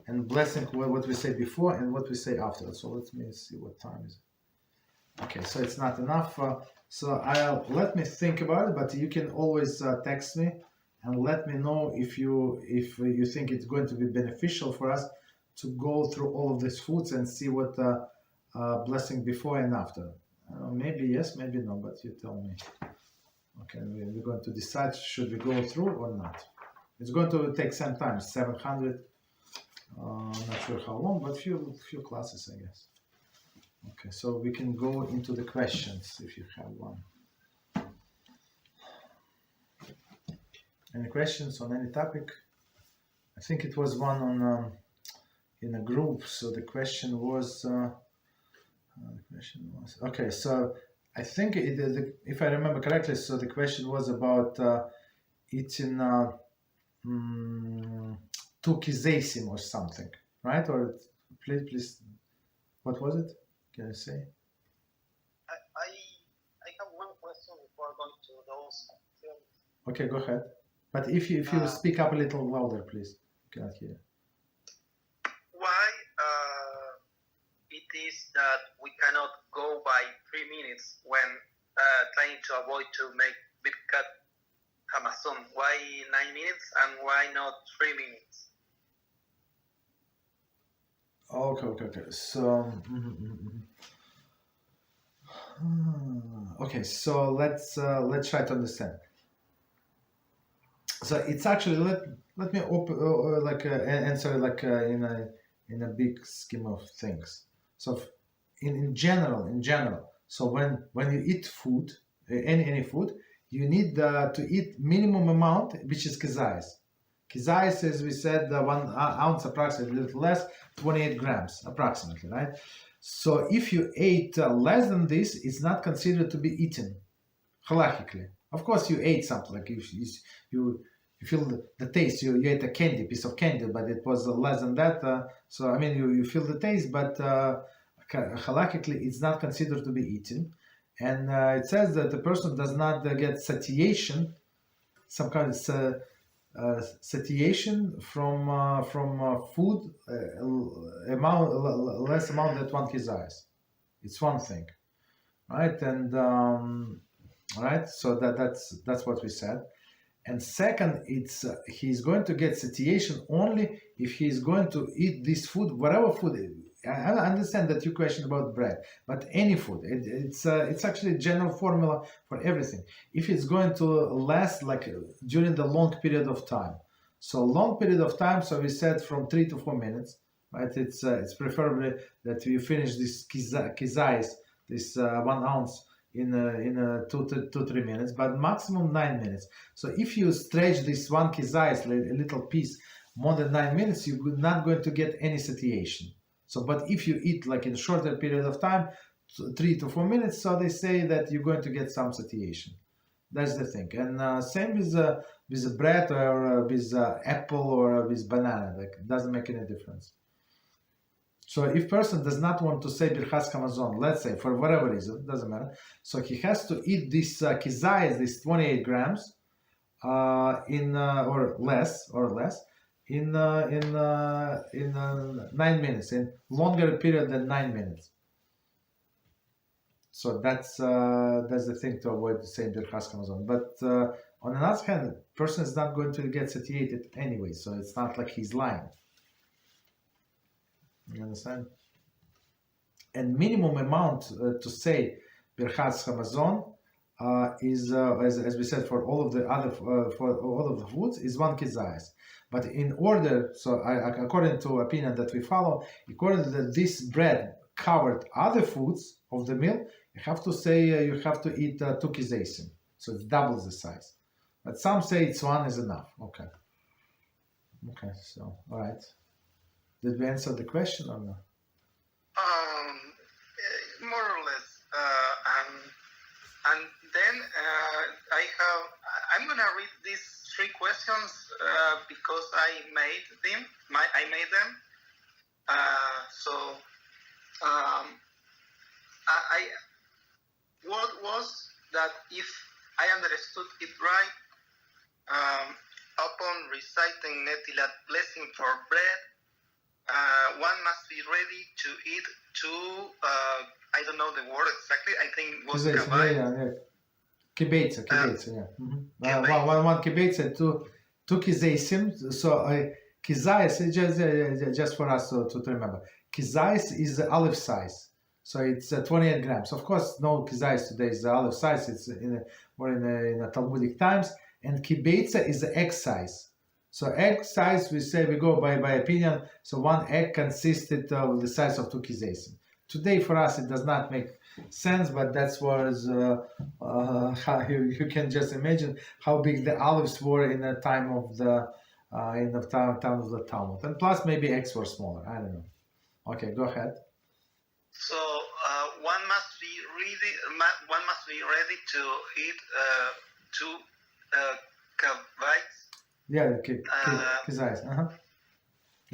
and blessing what we say before and what we say after. So let me see what time is it. Okay, so it's not enough. So let me think about it. But you can always text me and let me know if you think it's going to be beneficial for us to go through all of these foods and see what blessing before and after. Maybe yes, maybe no. But you tell me. Okay, we're going to decide should we go through or not. It's going to take some time, 700. Not sure how long, but few classes, I guess. Okay, so we can go into the questions if you have one. Any questions on any topic? I think it was one on in a group. So the question was. Okay, so. I think if I remember correctly, so the question was about eating 2 kzayith or something, right? Or please, what was it? Can you say? I have one question before going to those films. Okay, go ahead. But if you speak up a little louder, please. I cannot hear. Why it is that we cannot go by 3 minutes when trying to avoid to make Birkat Hamazon? Why 9 minutes and why not 3 minutes? Okay. So, okay. So let's try to understand. So it's actually let me answer in a big scheme of things. So in general, so when you eat food, any food, you need to eat minimum amount, which is kzayith. Kzayith, as we said, 1 ounce approximately, a little less, 28 grams approximately, right? So if you ate less than this, it's not considered to be eaten, halachically. Of course, you ate something, like you feel the taste, you ate a piece of candy, but it was less than that. So, I mean, you feel the taste, but halachically, it's not considered to be eaten. And it says that the person does not get satiation, some kind of satiation from food, less amount than 1 kzayith. It's one thing, right? And right, so that's what we said. And second, it's he's going to get satiation only if he's going to eat this food, whatever food. I understand that you questioned about bread, but any food. It's actually a general formula for everything. If it's going to last like during the long period of time, so long period of time. So we said from 3 to 4 minutes. right? It's preferably that you finish this kzayith, this 1 ounce in 2-3 minutes, but maximum 9 minutes. So if you stretch this one kzayith, a little piece, more than 9 minutes, you're not going to get any satiation. So, but if you eat like in a shorter period of time, 3 to 4 minutes, so they say that you're going to get some satiation. That's the thing. And same with bread or with apple or with banana. Like, it doesn't make any difference. So if person does not want to say Birchas Hamazon, let's say for whatever reason, doesn't matter. So he has to eat this kzayith, this 28 grams, or less, in 9 minutes, in longer period than 9 minutes. So that's the thing to avoid saying Birchas Hamazon. But on the other hand, the person is not going to get satiated anyway, so it's not like he's lying. You understand? And minimum amount to say Birchas Hamazon is, as we said, for all of the other for all of the foods, is 1 kzayith. But in order, so according to opinion that we follow, according to this bread covered other foods of the meal, you have to say you have to eat 2 kzayithim, so it doubles the size. But some say it's 1 is enough. Okay. So all right. Did we answer the question or no? More or less. And then I'm gonna read these 3 questions because I made them. What was that, if I understood it right, upon reciting Netilat blessing for bread, one must be ready to eat 2, I don't know the word exactly, I think it was kibetza, yeah. One kibetza, 2 kzayithim. So kzayith, just for us to remember, kzayith is the olive size. So it's 28 grams. Of course, no kzayith today is the olive size. It's more in the Talmudic times. And kibetza is the egg size. So egg size, we say we go by opinion. So 1 egg consisted of the size of 2 kzayithim. Today for us it does not make sense, but that's was how you can just imagine how big the olives were in the time of the time of the Talmud. And plus maybe eggs were smaller. I don't know. Okay, go ahead. So one must be ready to eat 2 kavayts. Yeah, kzayith.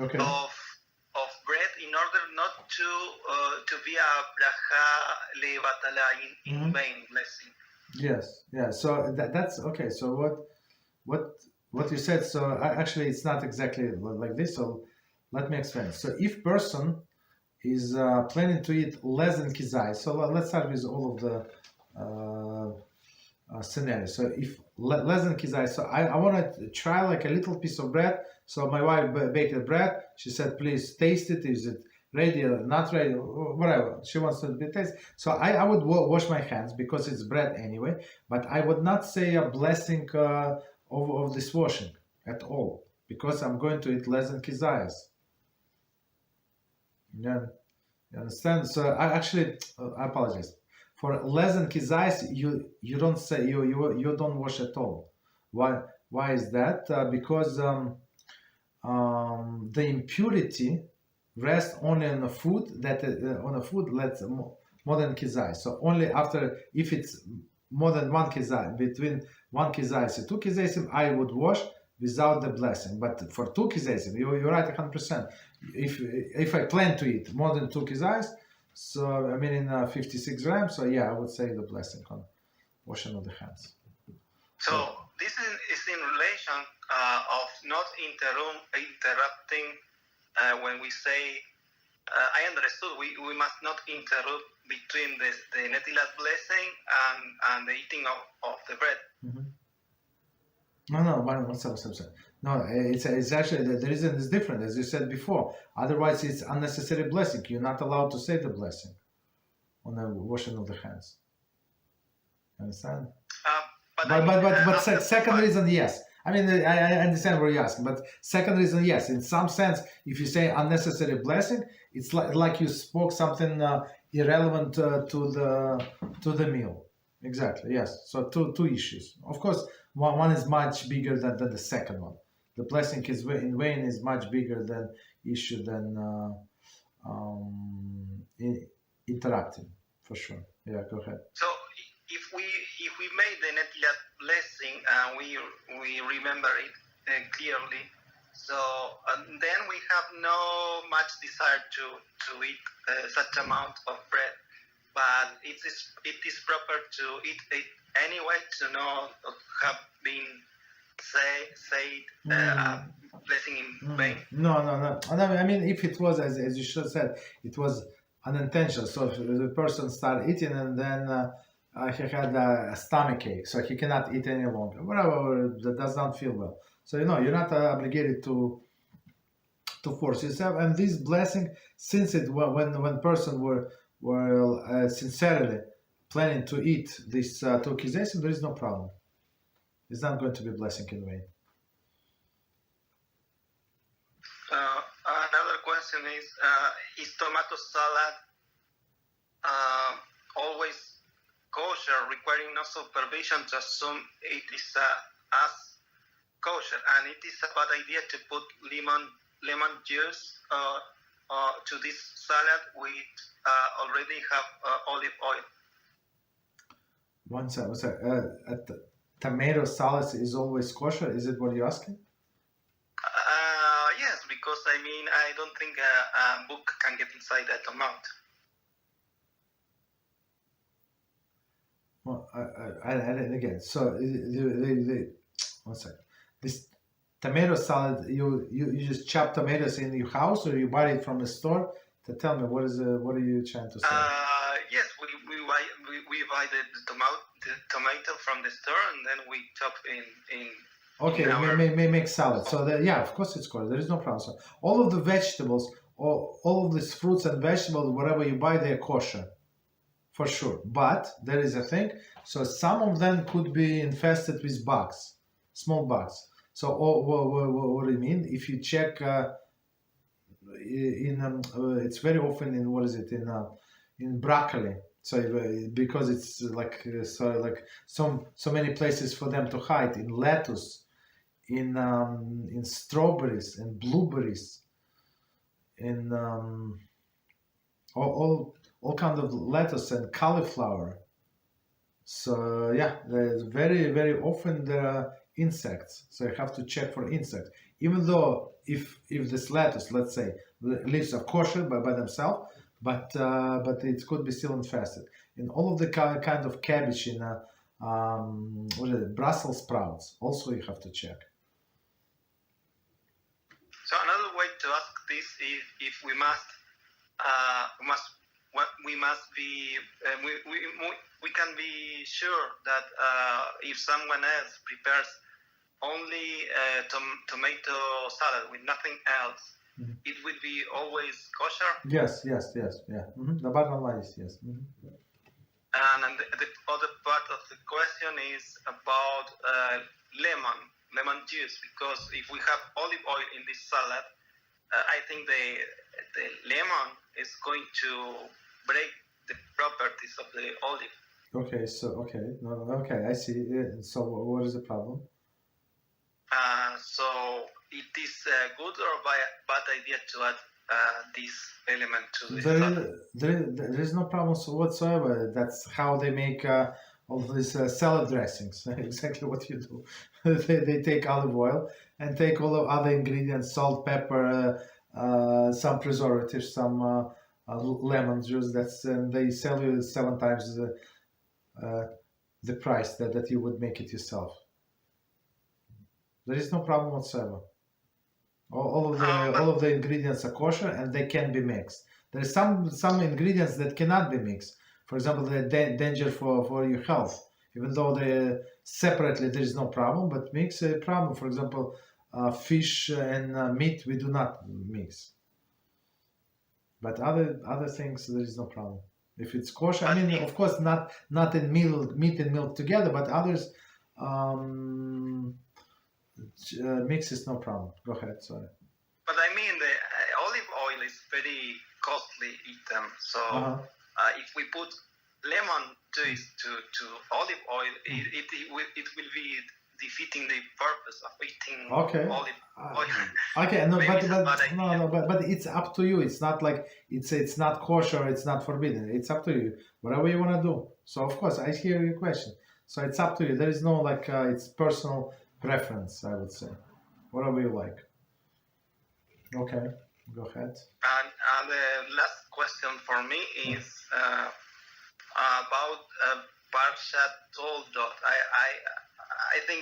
Okay. Of bread, in order not to be a bracha levatala in vain blessing. Yes, yeah. So that's okay. So what you said. So actually, it's not exactly like this. So let me explain. So if person is planning to eat less than kzayith, so let's start with all of the scenarios. So if less than kzayith, so I want to try like a little piece of bread. So my wife baked the bread. She said, please taste it. Is it ready or not ready? Whatever. She wants to be tasted. So I would wash my hands because it's bread anyway. But I would not say a blessing of this washing at all because I'm going to eat less than kzayith. Yeah, you understand? So I apologize. For less than kzayith, you don't say you don't wash at all. Why is that? Because the impurity rests only on a food that's more than kzayith. So only after, if it's more than 1 kzayith, between 1 kzayith and 2 kzayith, I would wash without the blessing. But for 2 kzayith, you're right 100%. If I plan to eat more than 2 kzayith, so I mean in 56 grams, so yeah, I would say the blessing on washing of the hands. So this is in relation of not interrupting when we say, I understood we must not interrupt between the netilat blessing and the eating of the bread. Mm-hmm. No, stop. No, it's actually, the reason is different, as you said before. Otherwise, it's unnecessary blessing. You're not allowed to say the blessing on the washing of the hands. Understand? But second reason, yes. I mean, I understand what you're asking, but second reason, yes, in some sense, if you say unnecessary blessing, it's like you spoke something irrelevant to the meal. Exactly, yes. So two issues. Of course, one is much bigger than the second one. The blessing is in vain is much bigger than issue than interrupting, for sure. Yeah, go ahead. So if we made the netilat blessing and we remember it clearly, so then we have no much desire to eat such amount of bread, but it is proper to eat it anyway to not have been said blessing in vain. No. I mean, if it was as you should have said, it was unintentional. So if the person started eating and then he had a stomach ache, so he cannot eat any longer. Whatever, that does not feel well. So you're not obligated to force yourself. And this blessing, since it when person were sincerely planning to eat this two kzayith, there is no problem. It's not going to be blessing in vain. Another question is tomato salad always kosher, requiring no supervision to assume it is as kosher? And it is a bad idea to put lemon juice to this salad with already have olive oil. One second. Tomato salad is always kosher? Is it what you're asking? Yes, because I mean, I don't think a book can get inside a tomato. Well, again, so one second. This tomato salad, you just chop tomatoes in your house, or you buy it from a store? Tell me, what are you trying to say? Yes, we buy the tomato from the store, and then we chop in. Okay, make salad. So yeah, of course it's kosher. There is no problem. So all of the vegetables, all of these fruits and vegetables, whatever you buy, they're kosher, for sure. But there is a thing. So some of them could be infested with bugs, small bugs. So what do you mean? If you check it's very often in broccoli. So because it's so many places for them to hide, in lettuce, in strawberries and blueberries, in all kinds of lettuce and cauliflower. So yeah, there's very often there are insects. So you have to check for insects. Even though if this lettuce, let's say, leaves are kosher by themselves, but it could be still infested. In all of the kind of cabbage in Brussels sprouts, also you have to check. So another way to ask this is if we can be sure that if someone else prepares only tomato salad with nothing else, it would be always kosher? Yes, yeah. The bottom line is yes. And the other part of the question is about lemon juice, because if we have olive oil in this salad, I think the lemon is going to break the properties of the olive. Okay, so I see. So what is the problem? So it is good or bad idea to add this element to the salad? There is no problem whatsoever. That's how they make all these salad dressings. Exactly what you do. They take olive oil and take all of other ingredients, salt, pepper, some preservatives, some lemon juice. And they sell you 7 times the price that you would make it yourself. There is no problem whatsoever. All of the ingredients are kosher and they can be mixed. There are some ingredients that cannot be mixed. For example, they're danger for your health. Even though they separately there is no problem, but mix a problem. For example, fish and meat we do not mix. But other things there is no problem. If it's kosher, I mean, of course, not in meat and milk together, but others. mix is no problem. Go ahead, sorry. But I mean, the olive oil is very costly item. So if we put lemon juice to olive oil, it will be defeating the purpose of eating olive oil. Okay, no, but it's up to you. It's not like it's not kosher. It's not forbidden. It's up to you. Whatever you want to do. So of course, I hear your question. So it's up to you. There is no like it's personal preference. I would say, whatever you like. Okay, go ahead. And the last question for me is about Parshat Toldot. I think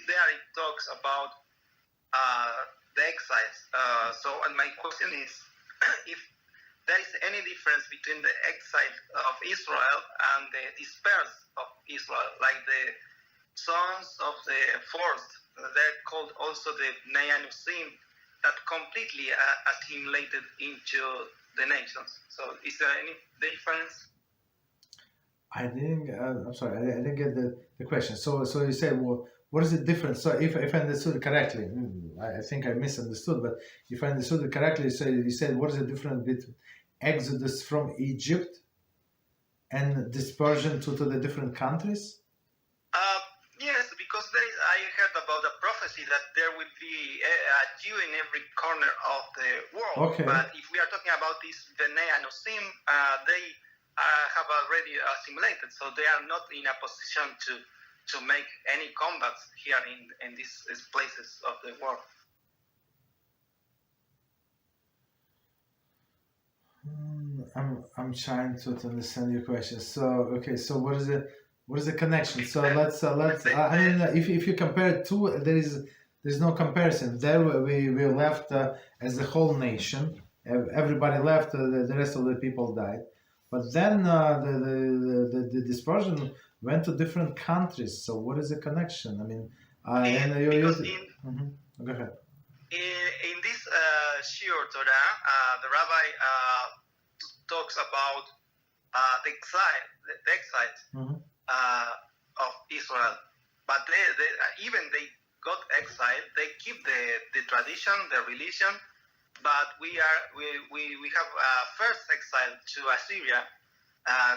there it talks about the exiles. And my question is, if there is any difference between the exile of Israel and the dispersed of Israel, like the sons of the forced, they're called also the Neanusim, that completely assimilated into the nations. So is there any difference? I didn't. I'm sorry. I didn't get the question. So you say, well, what is the difference? So if I understood it correctly, I think I misunderstood. But if I understood it correctly, you said what is the difference between exodus from Egypt and dispersion to the different countries? Yes, because I heard about a prophecy that there will be a Jew in every corner of the world. Okay. But if we are talking about these Bnei Anosim, they have already assimilated, so they are not in a position to make any combats here in these places of the world. I'm trying to understand your question. So okay, so what is the connection? So let's I mean, if you compare it to, there's no comparison. There we left as a whole nation. Everybody left. The rest of the people died. But then the dispersion went to different countries. So what is the connection? I mean, go ahead. In this Shiur Torah, the Rabbi talks about the exiles of Israel. But they got exiled. They keep the tradition, the religion. But we have first exile to Assyria.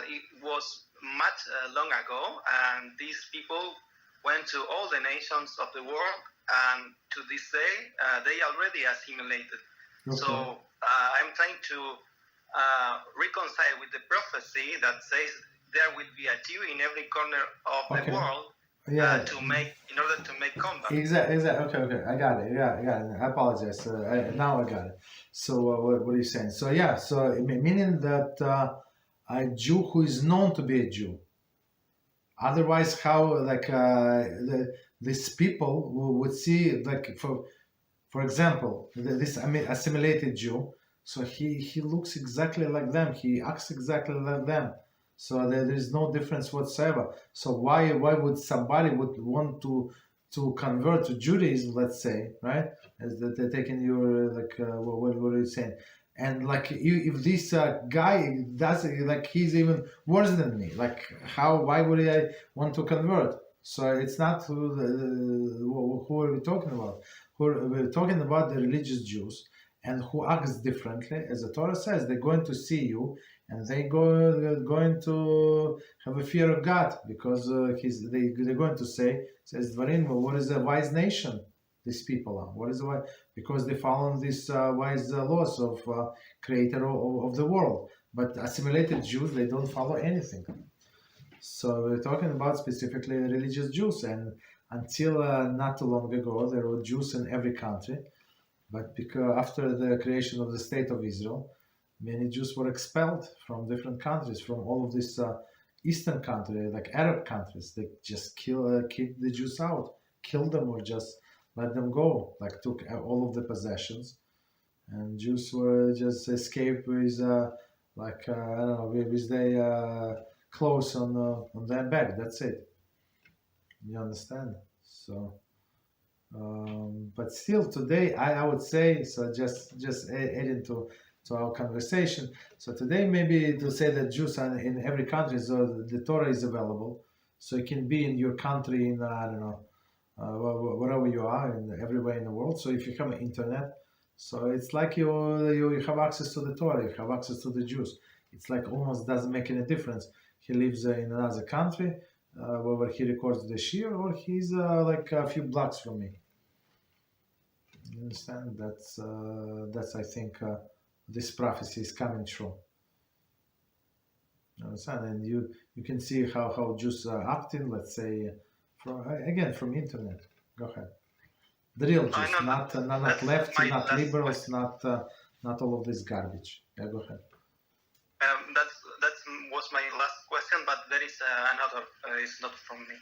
It was much long ago, and these people went to all the nations of the world, and to this day they already assimilated. Okay. So I'm trying to reconcile with the prophecy that says there will be a Jew in every corner of the world. Yeah. In order to make combat. Exactly. Okay. I got it. Yeah, I got it. I apologize. Now I got it. So what are you saying? So yeah. So meaning that a Jew who is known to be a Jew. Otherwise, how like these people would see like for example this assimilated Jew. So he looks exactly like them. He acts exactly like them. So there is no difference whatsoever. So why would somebody would want to convert to Judaism, let's say, right? As they're taking your like what are you saying? And like if this guy does like he's even worse than me. Like why would I want to convert? So it's not who are we talking about? We're talking about the religious Jews and who acts differently, as the Torah says. They're going to see you. And they're going to have a fear of God because they're going to say, says Dvarim, well, what is a wise nation these people are? What is the wise? Because they follow these wise laws of creator of the world. But assimilated Jews, they don't follow anything. So we're talking about specifically religious Jews. And until not too long ago, there were Jews in every country. But because after the creation of the state of Israel, many Jews were expelled from different countries, from all of these Eastern countries, like Arab countries. They just keep the Jews out, kill them, or just let them go. Like took all of the possessions, and Jews were just escaped with I don't know, with their clothes on their back. That's it. You understand? So. But still today, I would say, so just adding to our conversation. So today maybe to say that Jews are in every country, so the Torah is available. So it can be in your country in, I don't know, wherever you are and everywhere in the world. So if you have internet, so it's like you have access to the Torah, you have access to the Jews. It's like almost doesn't make any difference. He lives in another country, whether he records the Shiur or he's like a few blocks from me. You understand? That's I think this prophecy is coming true. You understand? And you can see how Jews are acting. Let's say from internet. Go ahead. The real Jews, not lefty, not liberals, not all of this garbage. Yeah, go ahead. That was my last question, but there is another. It's not from me.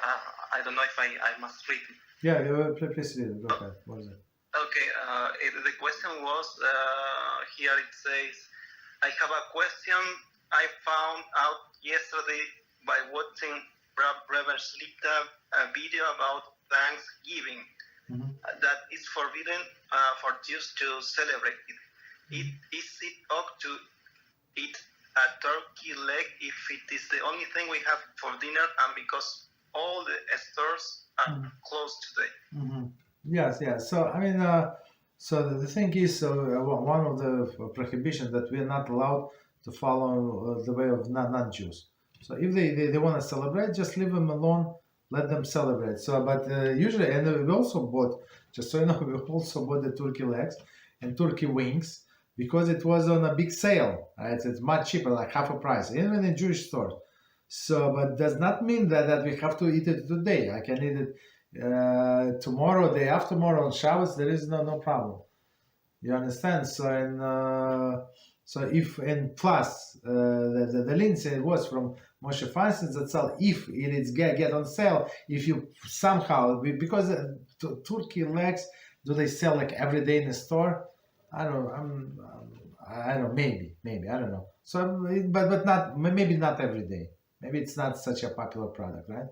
I don't know if I must read it. Yeah, please read it. Go ahead. What is it? Okay. The question was here. It says, "I have a question. I found out yesterday by watching Rabbi Slita a video about Thanksgiving that it's forbidden for Jews to celebrate it. Is it okay to eat a turkey leg if it is the only thing we have for dinner and because all the stores are closed today?" Yes. So I mean, so the thing is, one of the prohibitions that we are not allowed to follow the way of non-Jews. So if they want to celebrate, just leave them alone, let them celebrate. So, but usually, and we also bought, just so you know, we also bought the turkey legs and turkey wings because it was on a big sale. Right? It's much cheaper, like half a price, even in Jewish stores. So, but does not mean that we have to eat it today. I can eat it tomorrow, day after tomorrow, on Shabbos. There is no problem. You understand? So, so if and plus the link said was from Moshe Feinstein Zatzal. If it is get on sale, if you somehow because turkey legs, do they sell like every day in the store? I don't know. I don't know. Maybe I don't know. So, but not maybe not every day. Maybe it's not such a popular product, right?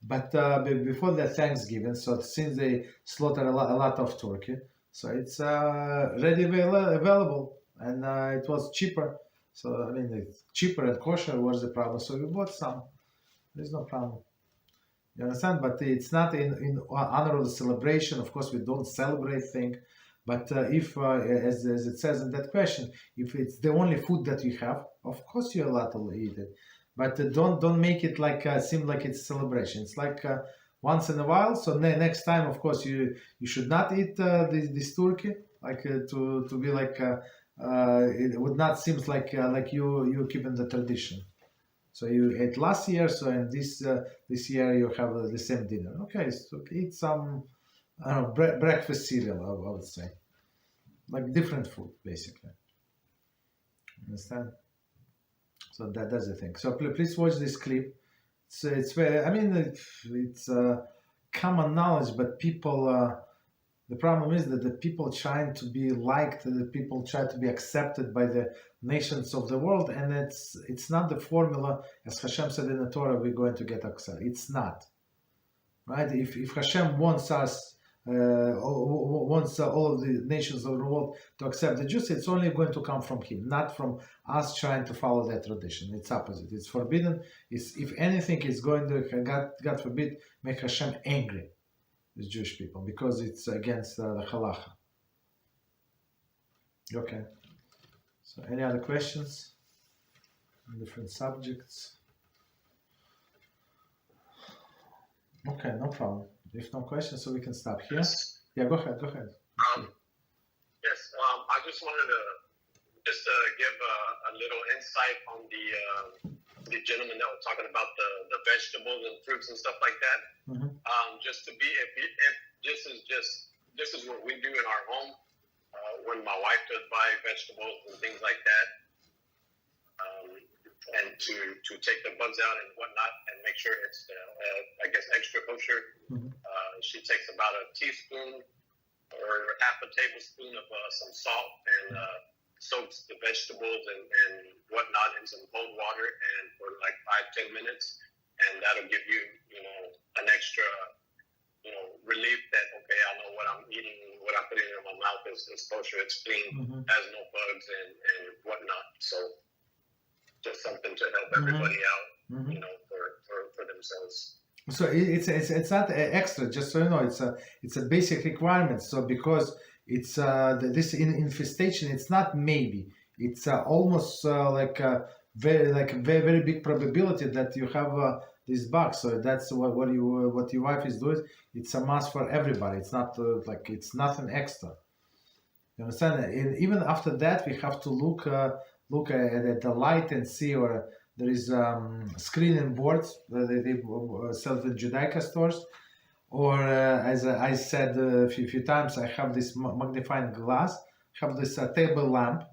But before the Thanksgiving, so since they slaughter a lot of turkey, so it's ready available, and it was cheaper. So I mean, it's cheaper and kosher was the problem. So we bought some. There's no problem. You understand? But it's not in honor of the celebration. Of course, we don't celebrate things. But if, as it says in that question, if it's the only food that you have, of course you're allowed to eat it. But don't make it like seem like it's a celebration. It's like once in a while. So next time, of course, you should not eat this turkey. Like to be like it would not seem like you keeping the tradition. So you ate last year, so in this year you have the same dinner. Okay, so eat some I don't know, breakfast cereal. I would say, like different food basically. Understand? So that's the thing. So please watch this clip. It's very, I mean, it's common knowledge, but people, the problem is that the people trying to be liked, the people try to be accepted by the nations of the world, and it's not the formula, as Hashem said in the Torah, we're going to get accepted. It's not. Right? If Hashem wants us, wants all of the nations of the world to accept the Jews, it's only going to come from Him, not from us trying to follow that tradition. It's opposite. It's forbidden. It's, if anything, it's going to, God forbid, make Hashem angry with Jewish people because it's against the halacha. Okay. So, any other questions on different subjects? Okay, no problem. If no questions, so we can stop here. Yes. Yeah, go ahead. Yes, I just wanted to give a little insight on the gentleman that was talking about the vegetables and fruits and stuff like that. Mm-hmm. Just to be, if this is what we do in our home when my wife does buy vegetables and things like that. And to take the bugs out and whatnot and make sure it's, I guess, extra kosher. Mm-hmm. She takes about a teaspoon or half a tablespoon of some salt and soaks the vegetables and whatnot in some cold water and for like 5-10 minutes. And that'll give you, an extra, relief that, okay, I know what I'm eating, what I'm putting in my mouth is kosher, it's clean, Mm-hmm. has no bugs and whatnot. So just something to help everybody out, Mm-hmm. for themselves. So it's not extra. Just so you know, it's a basic requirement. So because it's this infestation, it's not maybe. It's almost like a very big probability that you have this bug. So that's what your wife is doing. It's a must for everybody. It's not like it's nothing extra. You understand? And even after that, we have to look at the light and see, or there is screening boards that they sell in Judaica stores, or as I said a few times, I have this magnifying glass. I have this table lamp,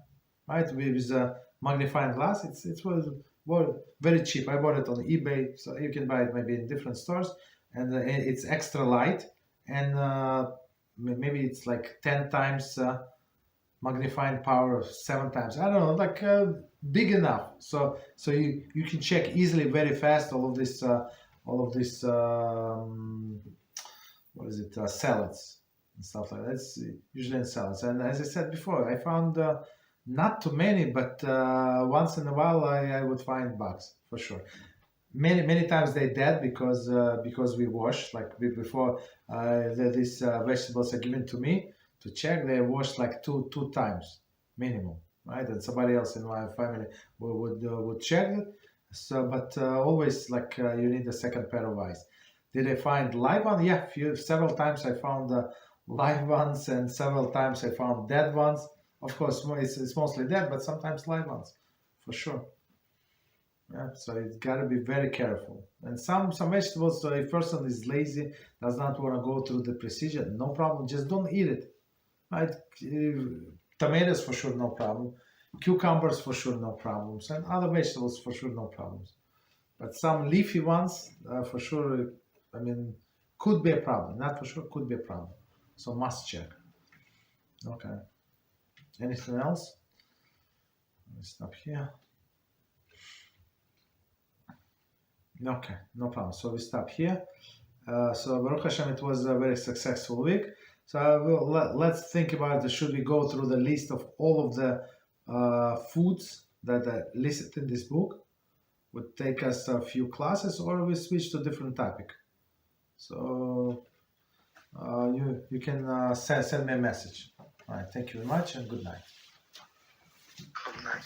right, with a magnifying glass. It was very cheap. I bought it on eBay, so you can buy it maybe in different stores, and it's extra light, and maybe it's like 10 times. Magnifying power 7 times. I don't know, like big enough. So you can check easily, very fast, all of this what is it, salads and stuff like that. It's usually in salads. And as I said before, I found not too many, but once in a while I would find bugs for sure. Many times they dead because we wash, like before these vegetables are given to me to check. They washed like two times minimum, right? And somebody else in my family would check it. So, but always like you need a second pair of eyes. Did I find live ones? Yeah, several times I found live ones, and several times I found dead ones. Of course, it's mostly dead, but sometimes live ones, for sure. Yeah, so you gotta be very careful. And some vegetables, so if person is lazy, does not want to go through the procedure, no problem, just don't eat it. Right? Tomatoes for sure, no problem. Cucumbers for sure, no problems. And other vegetables for sure, no problems. But some leafy ones, for sure, I mean, could be a problem. Not for sure, could be a problem. So must check. Okay. Anything else? Let me stop here. Okay, no problem. So we stop here. So Baruch Hashem, it was a very successful week. So let's think about should we go through the list of all of the foods that are listed in this book? Would take us a few classes, or we switch to a different topic. So you can send me a message. All right, thank you very much, and good night. Good night.